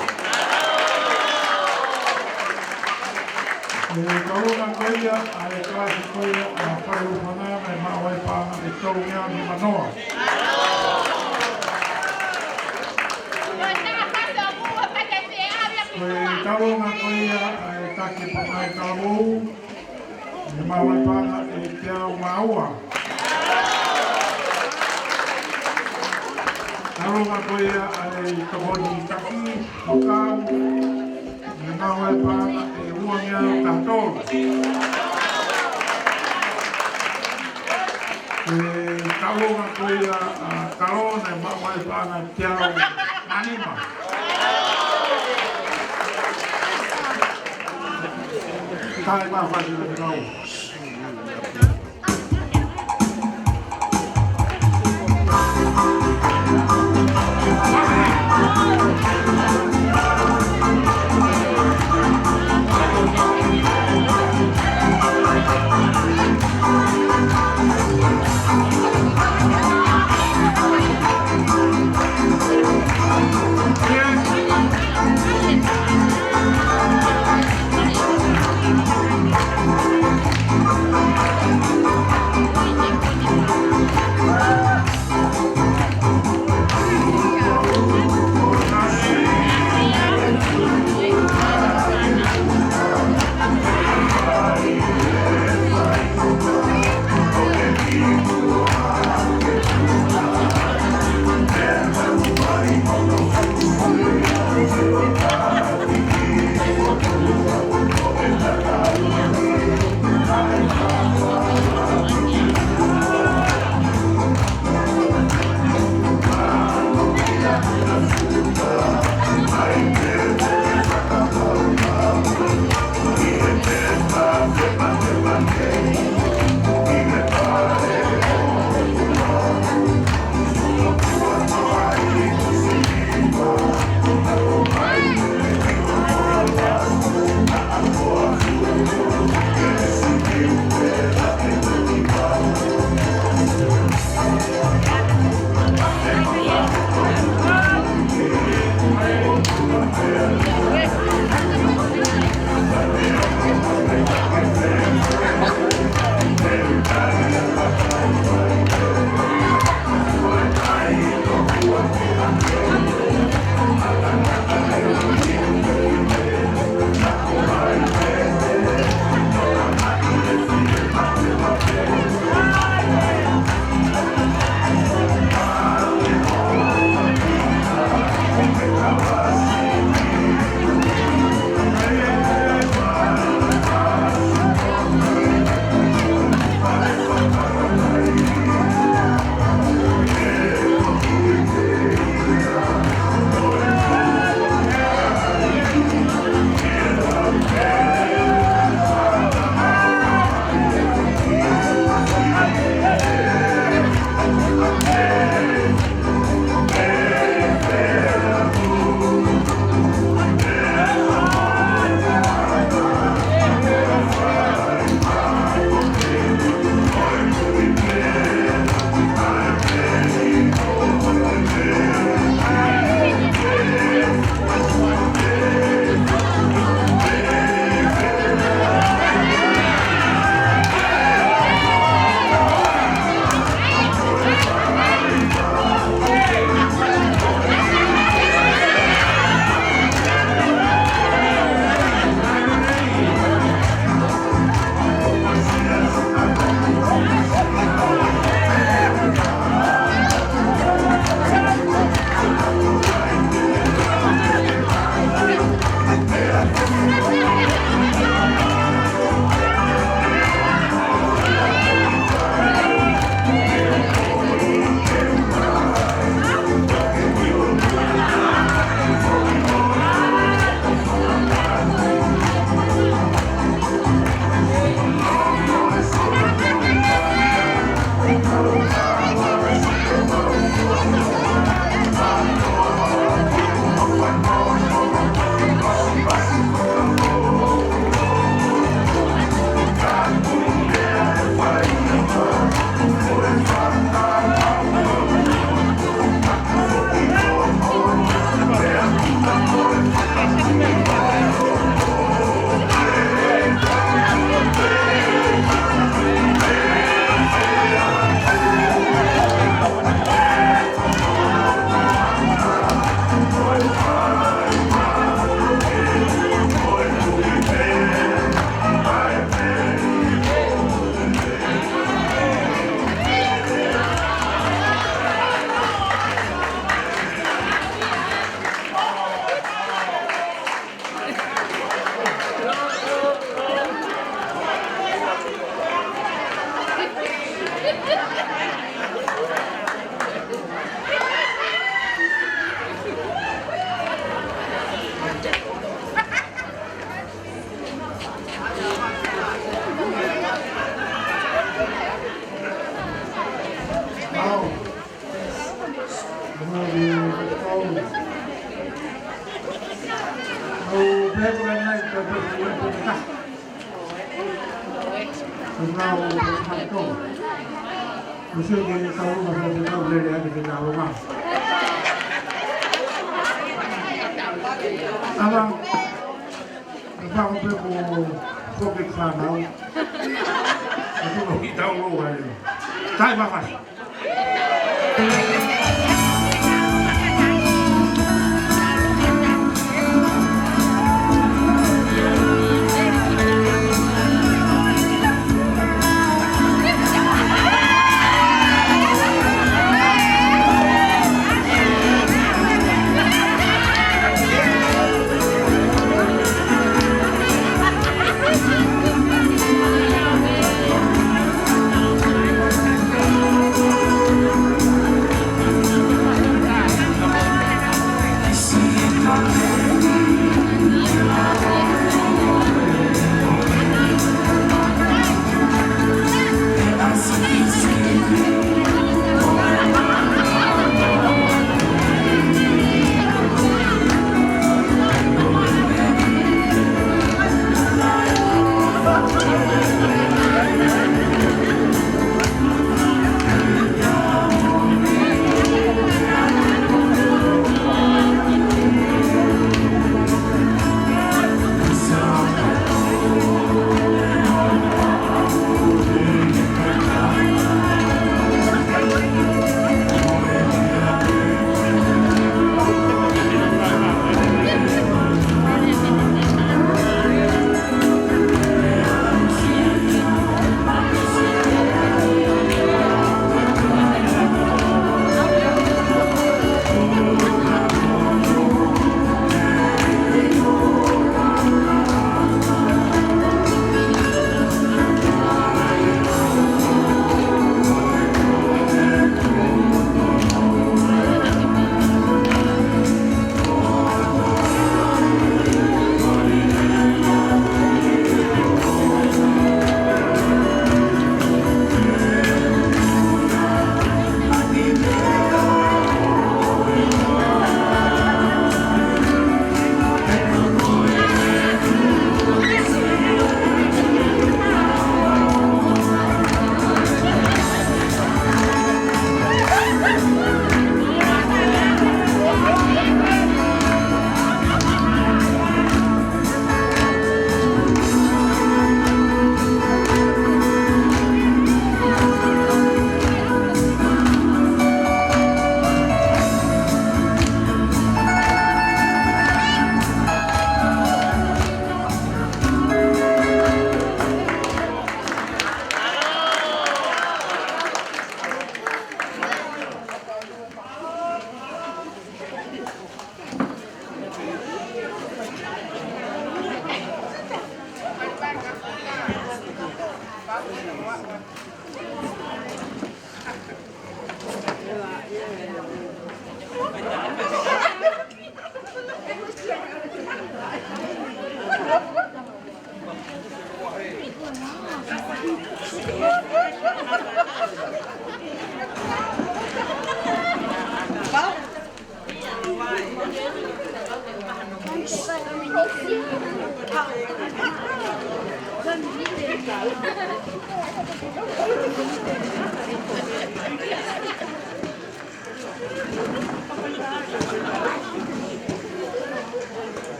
E kauna koia, a e klasi koia, a whai umanana e mawai pāna e tau mea ni manoa. E kauna koia, a e taki panai kalamou, e mawai pāna e te au maua. Aroma koia ai tawoni taki, makau, e mawai pāna e uangia o tātoa. E karonga koia a karona e mawai pāna te au manima. Tāi mawai pāna te au.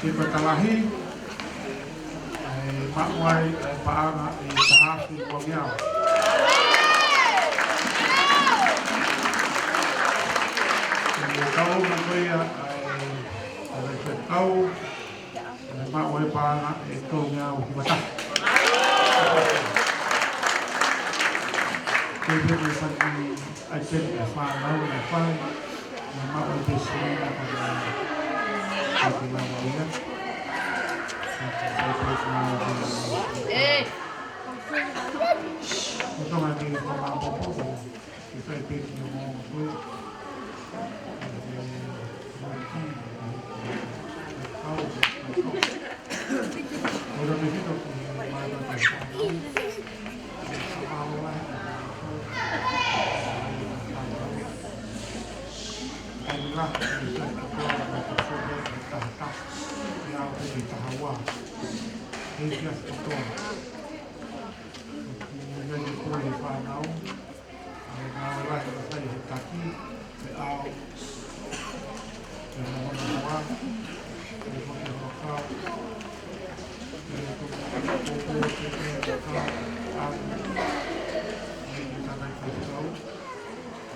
Sipatalahi, Makwai, Paana, Tahaki, Wamiao. Kau Makwai, Kau, Makwai, Paana, Wamiao, Himata. Kau berpikir ajar Faham, Faham, Makwai Besar, Untuk lagi apa-apa, kita pikir mau buat, udah begitu, inilah bisa tahap yang kita hawa, ini betul. Jadi boleh panau, malah saya kaki, beau, dengan hawa, dengan lokal, dengan kumpul, dengan lokal, ini kita naik ke bawah,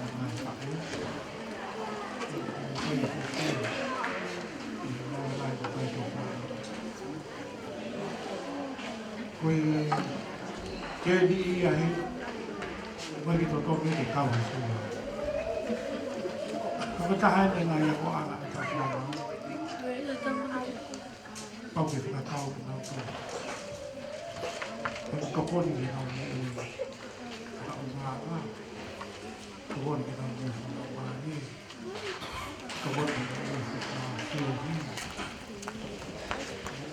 dengan pakai. Kui jadi ahi bagi toko ni kau semua. Kau tahan dengan yang kau anak tak semua. Kau kita tahu kenal tu. Kau pun ni kau ni. Kau mana? Kau pun kita ni mana ni? Kau pun kita ni siapa ni?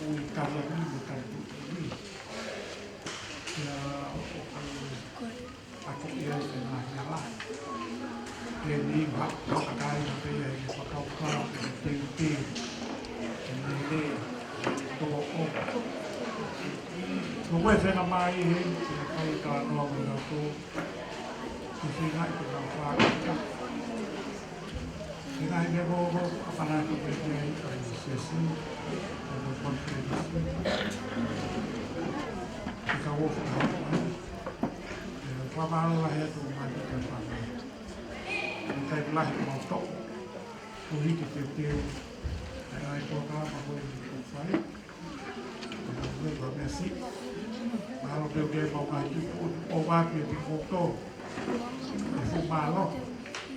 Bukan lagi bukan ini. Ya, aku ia sengaja. Ini hak pakai tapi yang pakai tinggi. Ini toko. Toko saya namai ini kalau kalau aku disini itu apa? Kita ini bawa apa lagi sesi konferensi. Kita work Pamalo lah ya tu maju ke sana. Kita belah motor, kulit kita Nai ko ka pa ko ko fai. Ko ko merci. Malo pe ke mau ka ki o ba ki ti ko to. Fu malo.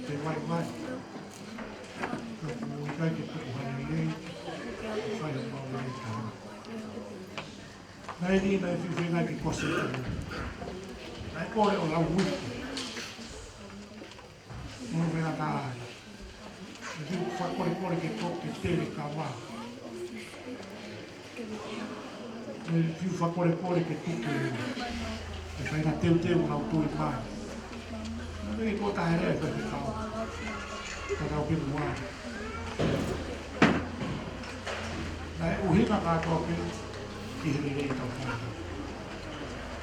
Te vai vai. Ko ka ki ko ha ni fai mau ni ka. Nai ni nai fi ngai ki ko se. Nai ko le o la wu. Mo ve la ka. Jadi faktor que toque tele kawa. Fiu faktor que toque. Fai na teu na auto mais. Não é que tá é que tal. Tá o que voa. Daí o rica cá toque que ele tá fazendo.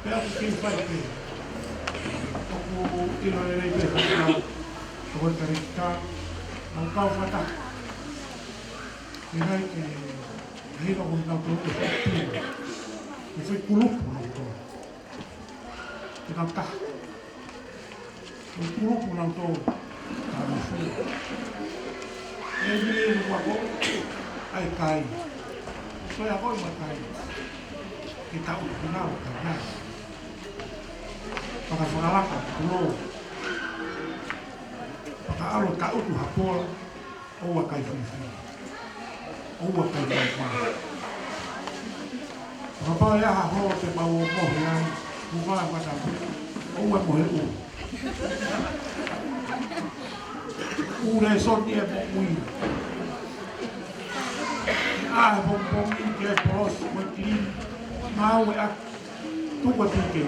Pelo que faz que o tiro ele vai o carregar não kau fata. Ini ke ini kau nak tu itu. Itu kuluk pulang tu. Kita tak. Kuluk pulang tu. Kami sih. Ini lupa kau. Ai kai. Saya kau makai. Kita udah kan. Pakai soalan kan dulu. Alo ka utu hapol o wa kai fifi o wa kai ma apa ya ho te pa o mo ya u va ma ta o wa mo u le so ni e mo ui bom ni ke pros mo ti ma we a tu wa ti ke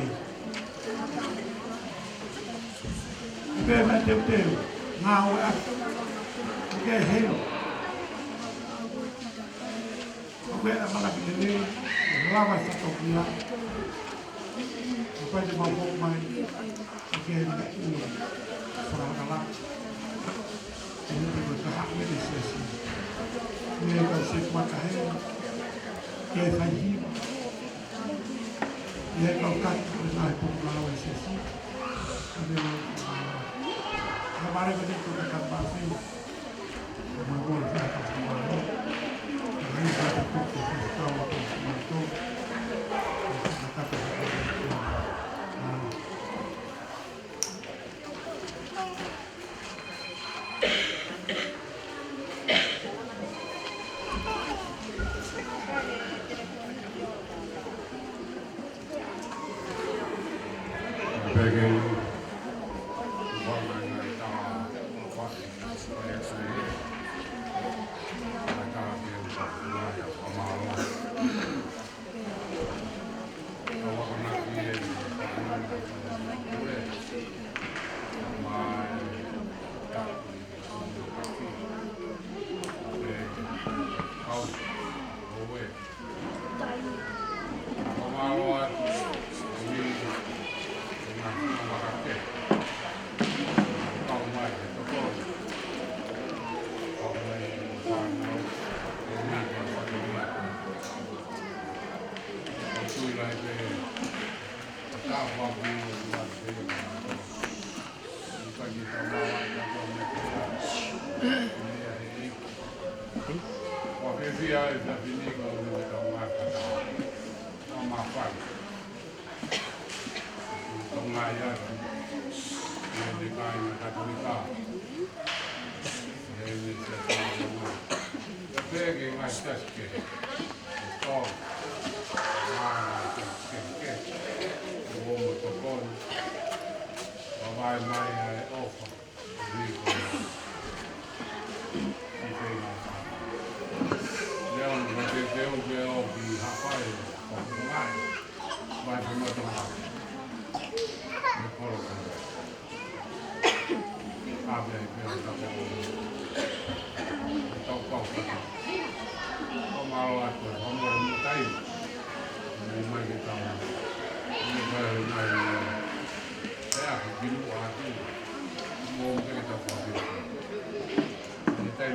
be ma te Now okay, hello. Okay, mga pinili, lawas sa Tokyo. Pwede mabok may again sa kalak. Ini juga tahap meditasi. Ini kasi matahin. Kaya fahim. Ini kau kat na pumalawas sesi. Ini हमारे बच्चे को करवा से मंगोल से हमारे नहीं जाते तो किसका वो तो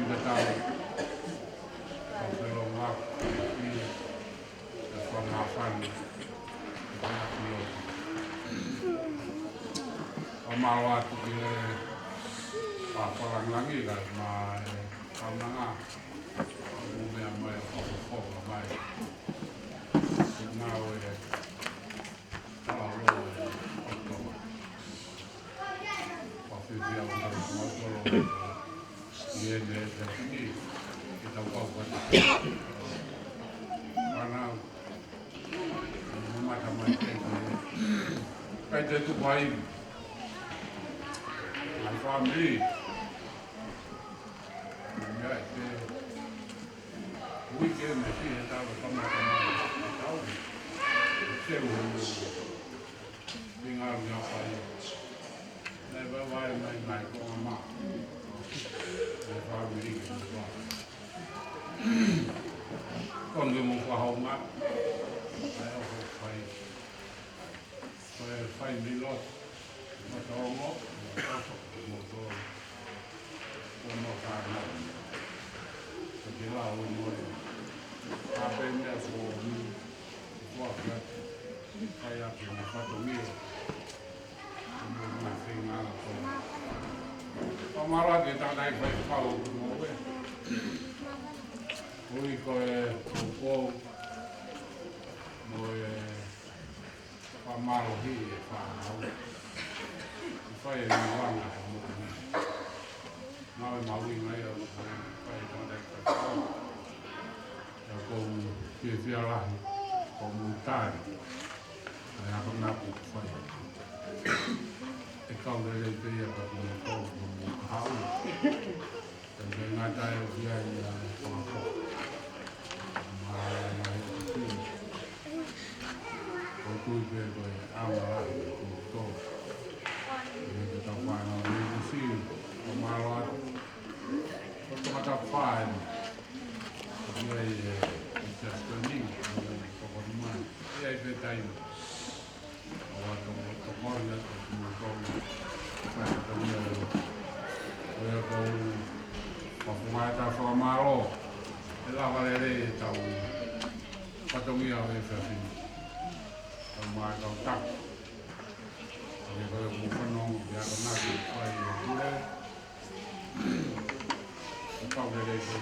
बता Mawat ini apa orang lagi kan, ma, karena Karena macam-macam kayak itu baik. Family. Ya, itu weekend nanti kita bersama-sama tahu. Sebuah tinggal apa ya? Lepas main kau mama, family kita. Kon người một quả hồng á, phải đi lót, mà cho ngó, một cái nào, chỉ là một bên này của quả cái hay là của phát triển nhiều, mà sinh ra là có mà là người ta đây phải phao một cái ui coi cô rồi pha màu thì pha áo phải ngon là một nói màu gì này rồi phải trong đây phải có rồi cùng chia lại cùng một tay là không nào cũng phải cái câu đây đây bây giờ là một câu một áo rồi ngay tay bây giờ còn tôi về rồi ao là cô người ta qua nó đi xin mà lo có ta phải người just turning có con mà cái về tay và có con là một con phải có nhiều rồi có ngoài ta phải mà lo cái là vào đây tàu bắt đầu nhiều về phải mà còn tăng thì có một phần non và còn lại thì phải đưa câu đây thì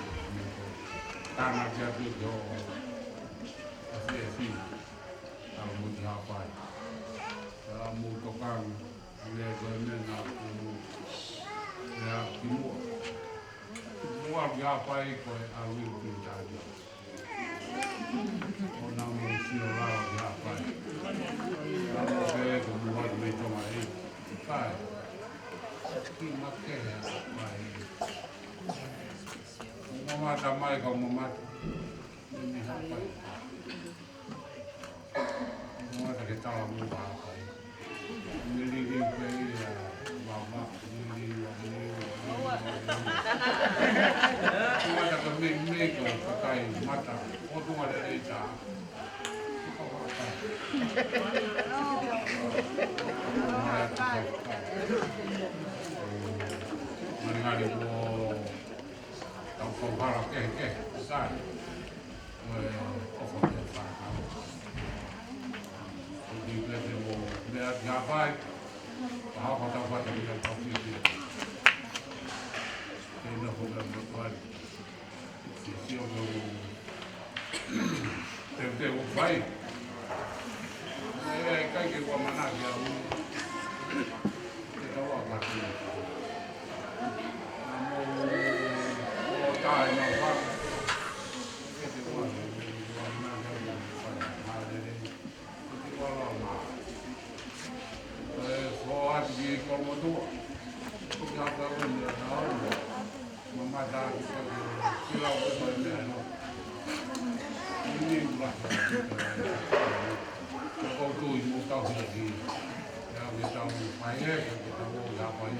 tăng là sẽ được cho sẽ xin tàu một nhà phải là một công năng về cái nên là cái mua nhà phải coi áo quần ta con nào muốn xin là nhà phải về cũng muốn mấy chỗ này phải khi mắc cái phải mà làm mai còn mà mình học phải mà cái tao mua vào phải mình đi cái vào mà mà là cái mình cái mà ta có đúng là để trả Mengenai itu, tahu kau harap ke, saya, kau dia faham. Jadi kita mau lihat jabai, tahu kata kata dia kau pilih. Kita boleh berbuat, sisi orang, teu baik. Cái của mà nào giờ cái đó là mặt gì mô tài mà phát cái gì mà nào giờ phải mà đây cái đó là mà phó gì còn một đũa cũng gặp cái vấn đề đó mà ta cái lâu cái vấn đề nó như là câu tôi mua tàu thì người ta phải người ta mua giá phải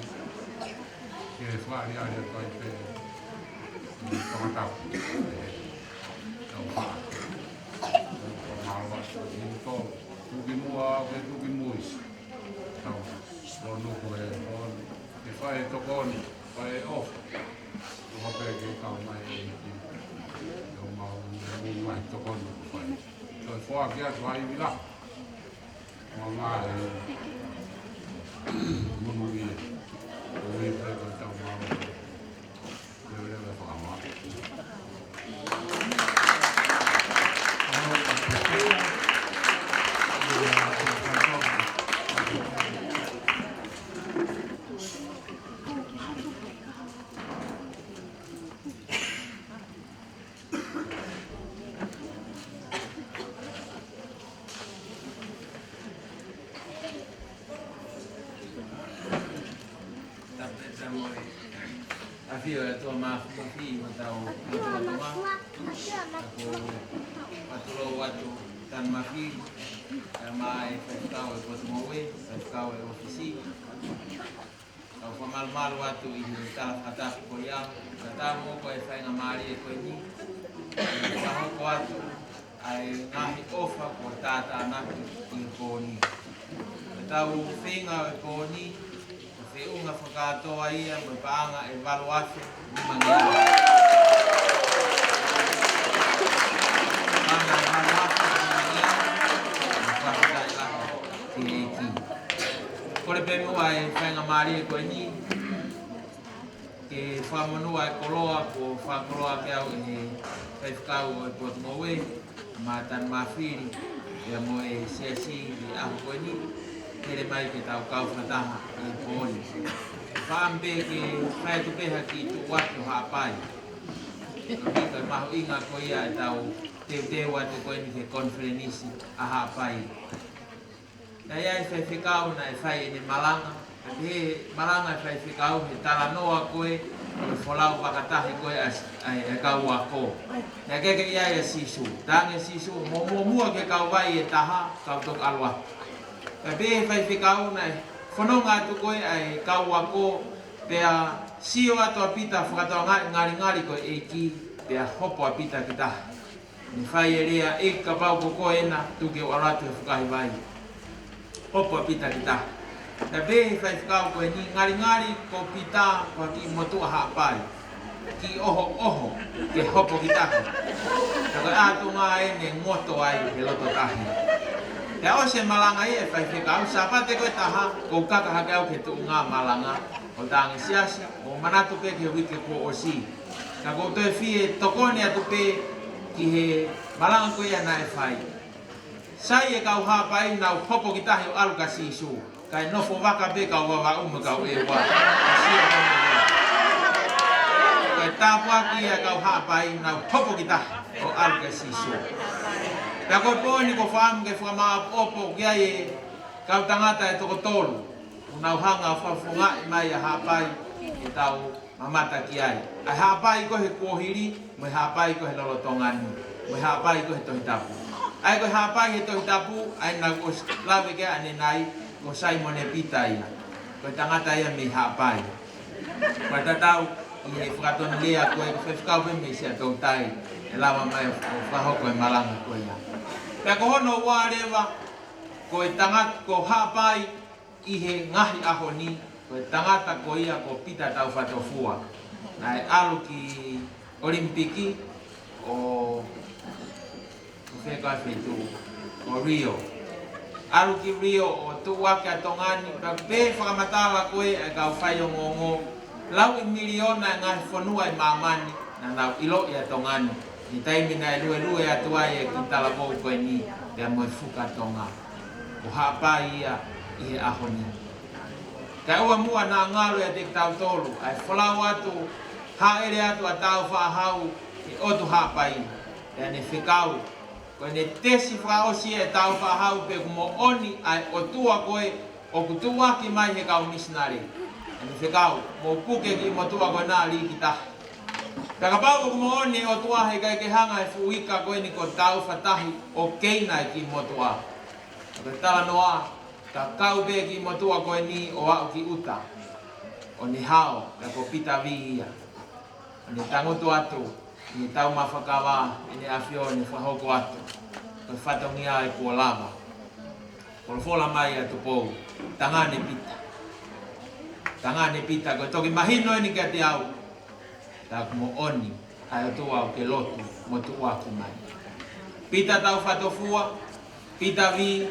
cái pha đi ăn được cái con tàu tàu pha còn nào là những con tôi mua cái tôi mua tàu còn nó về con cái phải cho con phải off nó về cái tàu này rồi mà mua ngoài cho con phải rồi pha cái phải đi lắm mà muốn gì tôi phải có trong máu tôi là phải máu moi. Afio e tua mafi ma tau ma aku atulo watu tan mafi mai fekau e potmowe fekau e ofisi au famal watu i tala kata ko ya kata mo ko e fainga mari ko ni ka ko watu ai ngahi ofa ko tata na i ko ni tau finga ko ni fe unga whakatoa ia mo paanga e walo afe ni mangia. Paanga e walo afe ni mangia, mo whakatai laha ki eiki. Kore pe mua e whainga maari e koe ni, ke whamonua e koloa ko whakoloa ke au e whaifkau e Portmowe, ma tan mawhiri, e mo e siasi i ahu koe ni, kere mai ke tau kau whataha i pōni. Whaambe ke whae tupeha ki tu watu haapai. Kai mahu inga ko ia e tau teu watu koe ni ke konferenisi a haapai. Na ia e whai whikau na e whai ni malanga. He malanga e whai whikau he tala noa koe o wholau wakatahi koe e kau ako. Na keke ia e sisu. Tange sisu mua ke kau vai e taha kau tok alwa. Ka be fai whikau nei, whanonga atu koe ai kau ako pea sio atu apita whakatoa ngari koe e ki pea hopo apita ki taha. Ni whai e rea e ka pau ko koe ena tuke o aratu e whakahi vai. Hopo apita ki taha. Ka be fai whikau koe ni ngari ko pita ko ki motua haapai. Ki oho ke hopo ki taha. Ka atu ngā e ne ngoto ai ke loto tahi. Te o se malanga i e whai whikau, sapate koe taha, kou kaka hakeu ke tu ngā malanga, o tangi siasi, o manatu pe ke wike ko o si. Ka kou toi fie tokone atu pe ki he malanga koe ana e whai. Sai e kau hapai nau hopo ki tahi o alu ka sisu, kai nofo waka pe kau wawa umu kau e wa. Kai tāpua ki e kau hapai nau hopo ki tahi o alu ka sisu. Pea koe pōni ko whaamu ke whamaa opo kia e kau tangata e toko tolu. Unau hanga whawhunga i mai a hāpai e tau mamata ki ai. Ai hāpai kohe kōhiri, mo hāpai kohe lolotongani, mo hāpai kohe tohitapu. Ai kohe hāpai he tohitapu, ai nā ko lawe ke ane nai, ko Simon e pita ia. Koe tangata ia me hāpai. Koe tatau i he whakatoni lea koe ko whewhkau me se a tau tai. E lawa mai o whahoko e malanga koe ia. Pea ko hono ua rewa, ko e tangata ko hāpai i he ngahi aho ni, ko e tangata ko ia ko pita tau whatofua. Na e alu ki Olimpiki o whekai whetu, o Rio. Alu ki Rio o tuwake a tongani, pea pe whakamatala koe e kau whai o ngongo. Lau i miliona e ngahi whanua i mamani, na nau ilo i a tongani. Ni taimina e lue atuai e ki talabou koe ni te amoe whuka tonga. O haapai ia i he aho ni. Kai ua mua nā ngalo e te tau tolu, ai whalau atu, haere atu a tau whaahau i otu haapai. E ane whikau, koe ne tesi whaosi e tau whaahau pe kumo oni ai o tua koe o kutua ki mai he kau misinare. Ane whikau, mo puke ki mo tua koe nā li ki taha. Pea ka pau ko moone o tua he kai ke hanga e fuika koe ni ko tau whatahi o keina e ki motua. Ka tala noa, ka kau pe ki motua koe ni o au ki uta. O ni hao, ka ko pita vi ia. O ni tangoto atu, ni tau mawhakawa, ni afio ni whahoko atu. Ko whatongi a e kua lava. Ko lo fola mai atu pou, tangane pita. Tangane pita, ko toki mahino e ni ka te au. Tak mo oni ai tua o ke lotu mo tua ki mai. Pita tau whatofua, pita vi,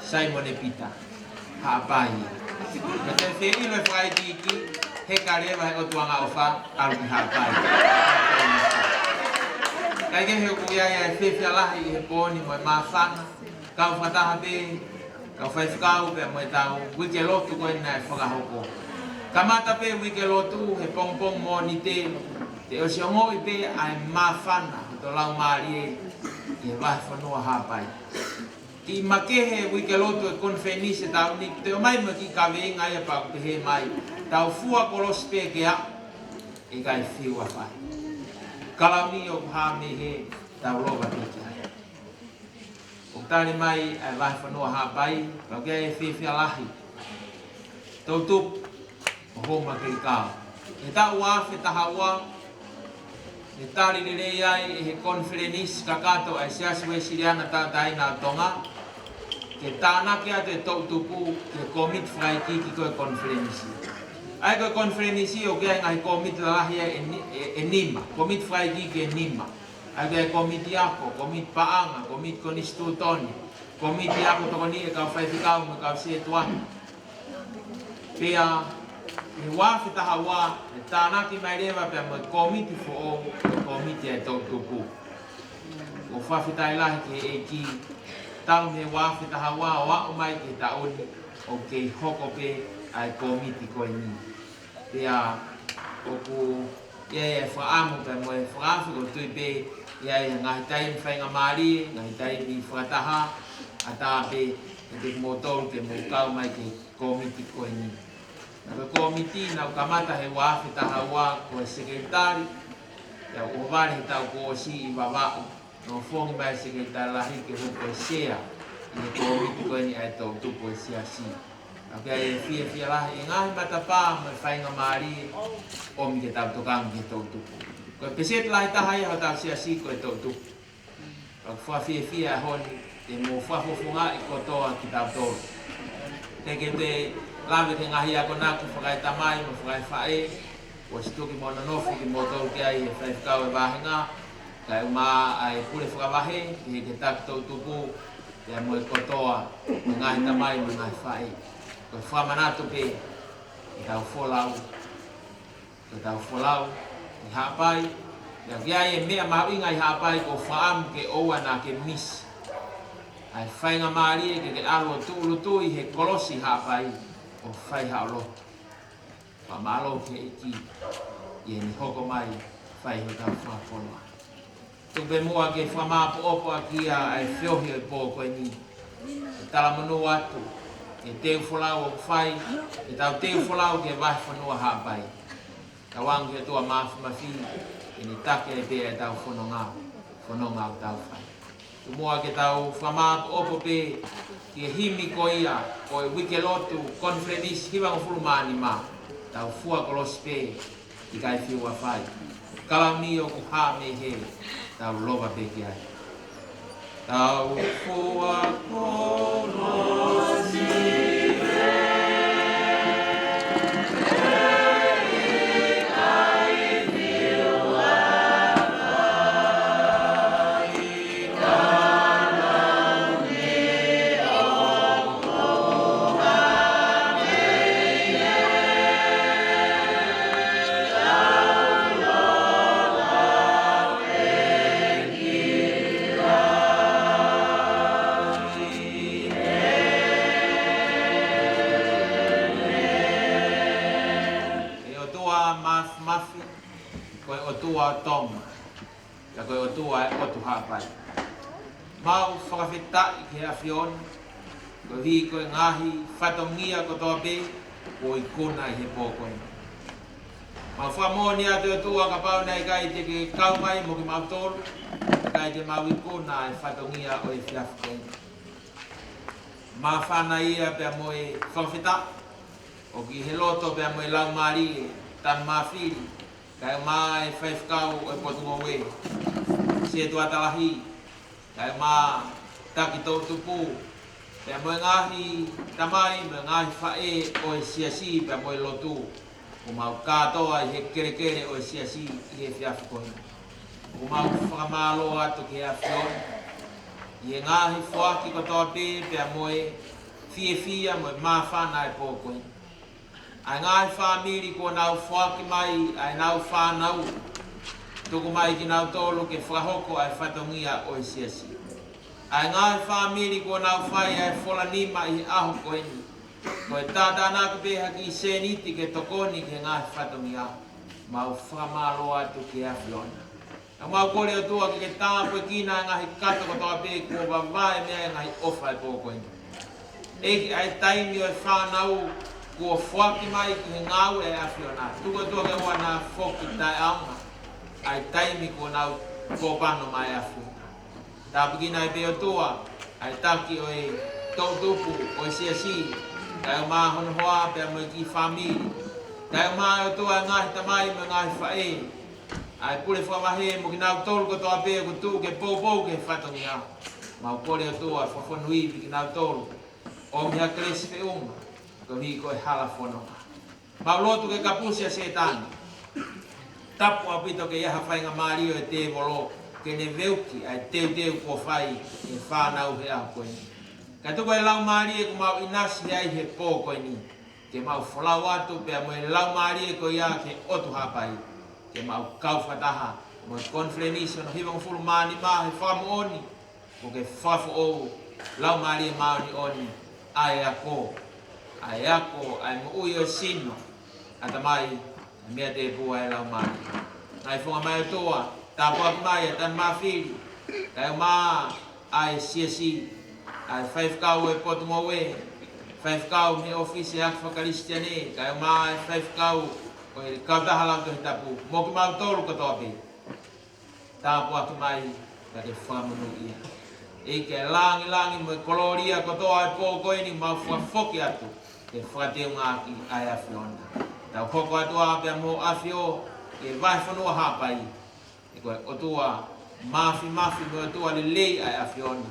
Simon e pita, haapai. Ka te whi ilo e whai ki, he karewa he o tuanga o wha, alu ki haapai. Kai ke heo kuia ia e whiwhia lahi i he pōni mo e māwhanga, kau whataha pe, kau whaifkau pe mo e tau, wike lotu koe nai whakahoko. Kamata pe wike lotu he pongpong mo ni te o si ongo i pe ai mawhana to lau maari e he wahi whanua hāpai. Ki makehe wike lotu e konfenise tau ni te o mai mo ki kawe inga ia pa te he mai tau fua kolos pe ke a e kai fiwa fai kalami o ha me he tau loba pe ke o tani mai ai vai whanua ha pai ka ke e whiwhia lahi tau tup o homa ke i kao e tau awhi taha ua e tari ni rei ai e he konferenis kakato ai siasi we siriana tātai nā tonga ke tānake atu e tau tupu ke komit whai kiki koe konferenisi. Ai koe konferenisi o kia ngahi komit lalahi e nima, komit whai kiki e nima. Ai koe komit iako, komit paanga, komit konistu toni, komit iako toko ni e kau whai whikau me kau se tuani. Pea, e wafi taha wā, e tānaki mai rewa pia mo komiti fo o, komiti e tau tupu. O whawhitai lahi ke e ki, tau me wafi taha wā o ako mai ke taoni o ke hoko pe ai komiti koe ni. Pea, o ku ia e whaamu pe mo e whaafi ko tui pe ia e ngahi taimi whainga maari, ngahi taimi whakataha, a tā pe e te motoru ke mo kau mai ke komiti koe ni. Naka komiti nau kamata he wafi taha wā koe sekretari, ia o wāre he tau ko osi i wawau. No fongi mai sekretari lahi ke huko e sea, i he komiti koe ni ai tau tupo e sea si. Ake e fia lahi, e ngahi matapā mai whainga maari, omi ke tau tokangi ke tau tupo. Koe peset lahi taha ia ho tau sea si koe tau tupo. Ake wha fia honi, te mo whafofunga i kotoa ki tau tolu. Teke te lawe ke ngahi ako naku whakai tamai mo whakai whae, o situki mo nanofu ki mo tolu ke ai e whai whakau e wahenga, kai uma ai pure whakawahe, ki ke tak tau tupu, te mo e kotoa, mo ngahi tamai mo ngahi whae. Ko whamanato pe, i tau wholau, i haapai, ia kia e mea mawinga i haapai ko whaam ke oua na ke mis. Ai whainga maari e ke alo tuulutu i he kolosi haapai, o whai haolo. Wa malo ke eki, i e ni hoko mai, whai ho tau whakonoa. Tupe mua ke whamaapo opo a kia ai whiohi o pō koe ni. E tala manu atu, e teu wholau o whai, e tau teu wholau ke wahi whanua haapai. Ka wangu e tua maafu mawhi, e ni take e pēr e tau whanonga o tau whai. Tu mua ke tau whamaapo opo pē, ki e himi ko ia, ko e wike lotu, konferenis, hiwang fulumani ma, tau fua kolos pē, i kai whiua whai. Kalami o ku ha me he, tau loba pē ki ai. Tau fua kolos otua tonga, la koe otua e otu haapai. Mau whakawhita i ke awhion, koe hi koe ngahi whatongia ko toa pē, o i kuna i he pōkoe. Mau whamoni atu otua ka pau nei kai te ke kaumai mo ki mau tolu, kai te mau i kuna i whatongia o i whiawhikoe. Ma whana ia pia mo e whakawhita, o ki he loto pia mo e lau maari, tan mawhiri, kai mai whaifkau o potungo we. Se tua talahi, kai ma taki tau tupu, pia moe ngahi tamai, moe ngahi whae o e siasi, pia moe lotu. O mau katoa i he kere o e siasi i he whiawhikohi. O mau whakamalo atu ki a whion. I he ngahi whaaki kotoa pē, pia moe fia moe mawhana e pōkohi. Ai ngai whamiri ko nau whaki mai, ai nau whanau. Tuku mai ki nau tolu ke whahoko ai whatongia o i siasi. Ai ngai whamiri ko nau whai ai wholanima i aho koeni. Ko e tātā nāku pēha ki seniti ke tokoni ke ngai whatongia. Mau whamalo atu ke a whiona. A mau kore o tua ke tāpu e kina ngahi kata ko toa pē ko wawae mea ngahi ofa e pōkoeni. Eki ai taimi o e whanau kua whaki mai ki he ngau e awhiona. Tuka tua ke wana whoki tai aunga. Ai taimi kua nau kōpano mai awhiona. Tāpikina e peo tua, ai taki o e tautupu o e siasi. Tai o maa hono hoa pia mo ki whamiri. Tai o maa o tua ngahi tamai me ngahi whae. Ai pule whamahe mo ki nau tolu ko toa pia ko tu ke pou ke whatongi au. Mau kore o tua whawhanui ki nau tolu. O miha kresi pe unga. Ko hi ko e hala whanonga. Mau lotu ke kapusi a setani. Tapu apito ke iaha whainga mario e te volo. Ke ne veuki ai teu ko whai e whanau he au koe ni. Ka tuko e lau maari e ko mau inasi ai he pō koe ni. Ke mau whalau atu pia mo e lau maari e ko ia ke otu hapai. Ke mau kau whataha. Mo e konflenisi no hiwang fulu maani maa he whamu oni. Mo ke whafu ou lau maari e maani oni. Ai ako. Ai ako ai mo ui o sino. Ata mai mea te pua e lau maari. Nai whunga mai o toa. Tāpua ki mai e tan maa whiri. Kai o maa ai siasi. Ai whaifkau e potu mawe. Whaifkau me ofisi e akwa karistiane. Kai o maa e whaifkau o e kautaha lau tohi tapu. Mo ki mau tolu katoa pe. Tāpua ki mai ka te whamunu ia. E ke langi mo e koloria katoa e pō koini mau whafoki atu. Ke whakateu ngāki ai awhiona. Tau hoko atua apea mo awhio. E vai whanua hapai. E koe o tua mafi mo o tua le lei ai awhiona.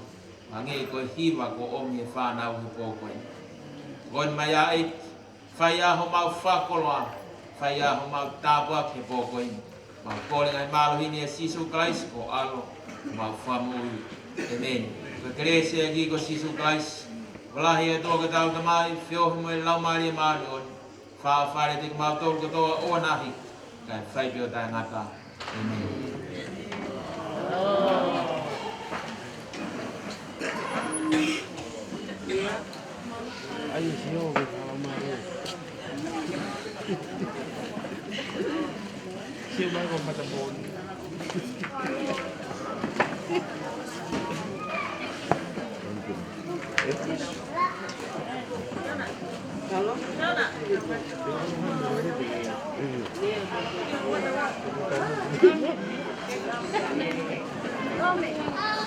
Mange koe hiwa ko omi e whanau he pō koini. Koe mai a eit. Whai aho mau whakoloa. Whai aho mau tāpua he pō koini. Mau kore ngai malohini e Sisu Christ ko alo. Mau whamui. Amen. Koe kerese e ki ko Sisu Christ. Walahi e tō ke tau tamai. Whiohi mo e lau maari e maari oni. Whaafare te mau tōru katoa o nahi. Kai whaipio tai ngata. Amen. Ai sio ke tala mai. Sio mai ko mata bon. Halo? Come.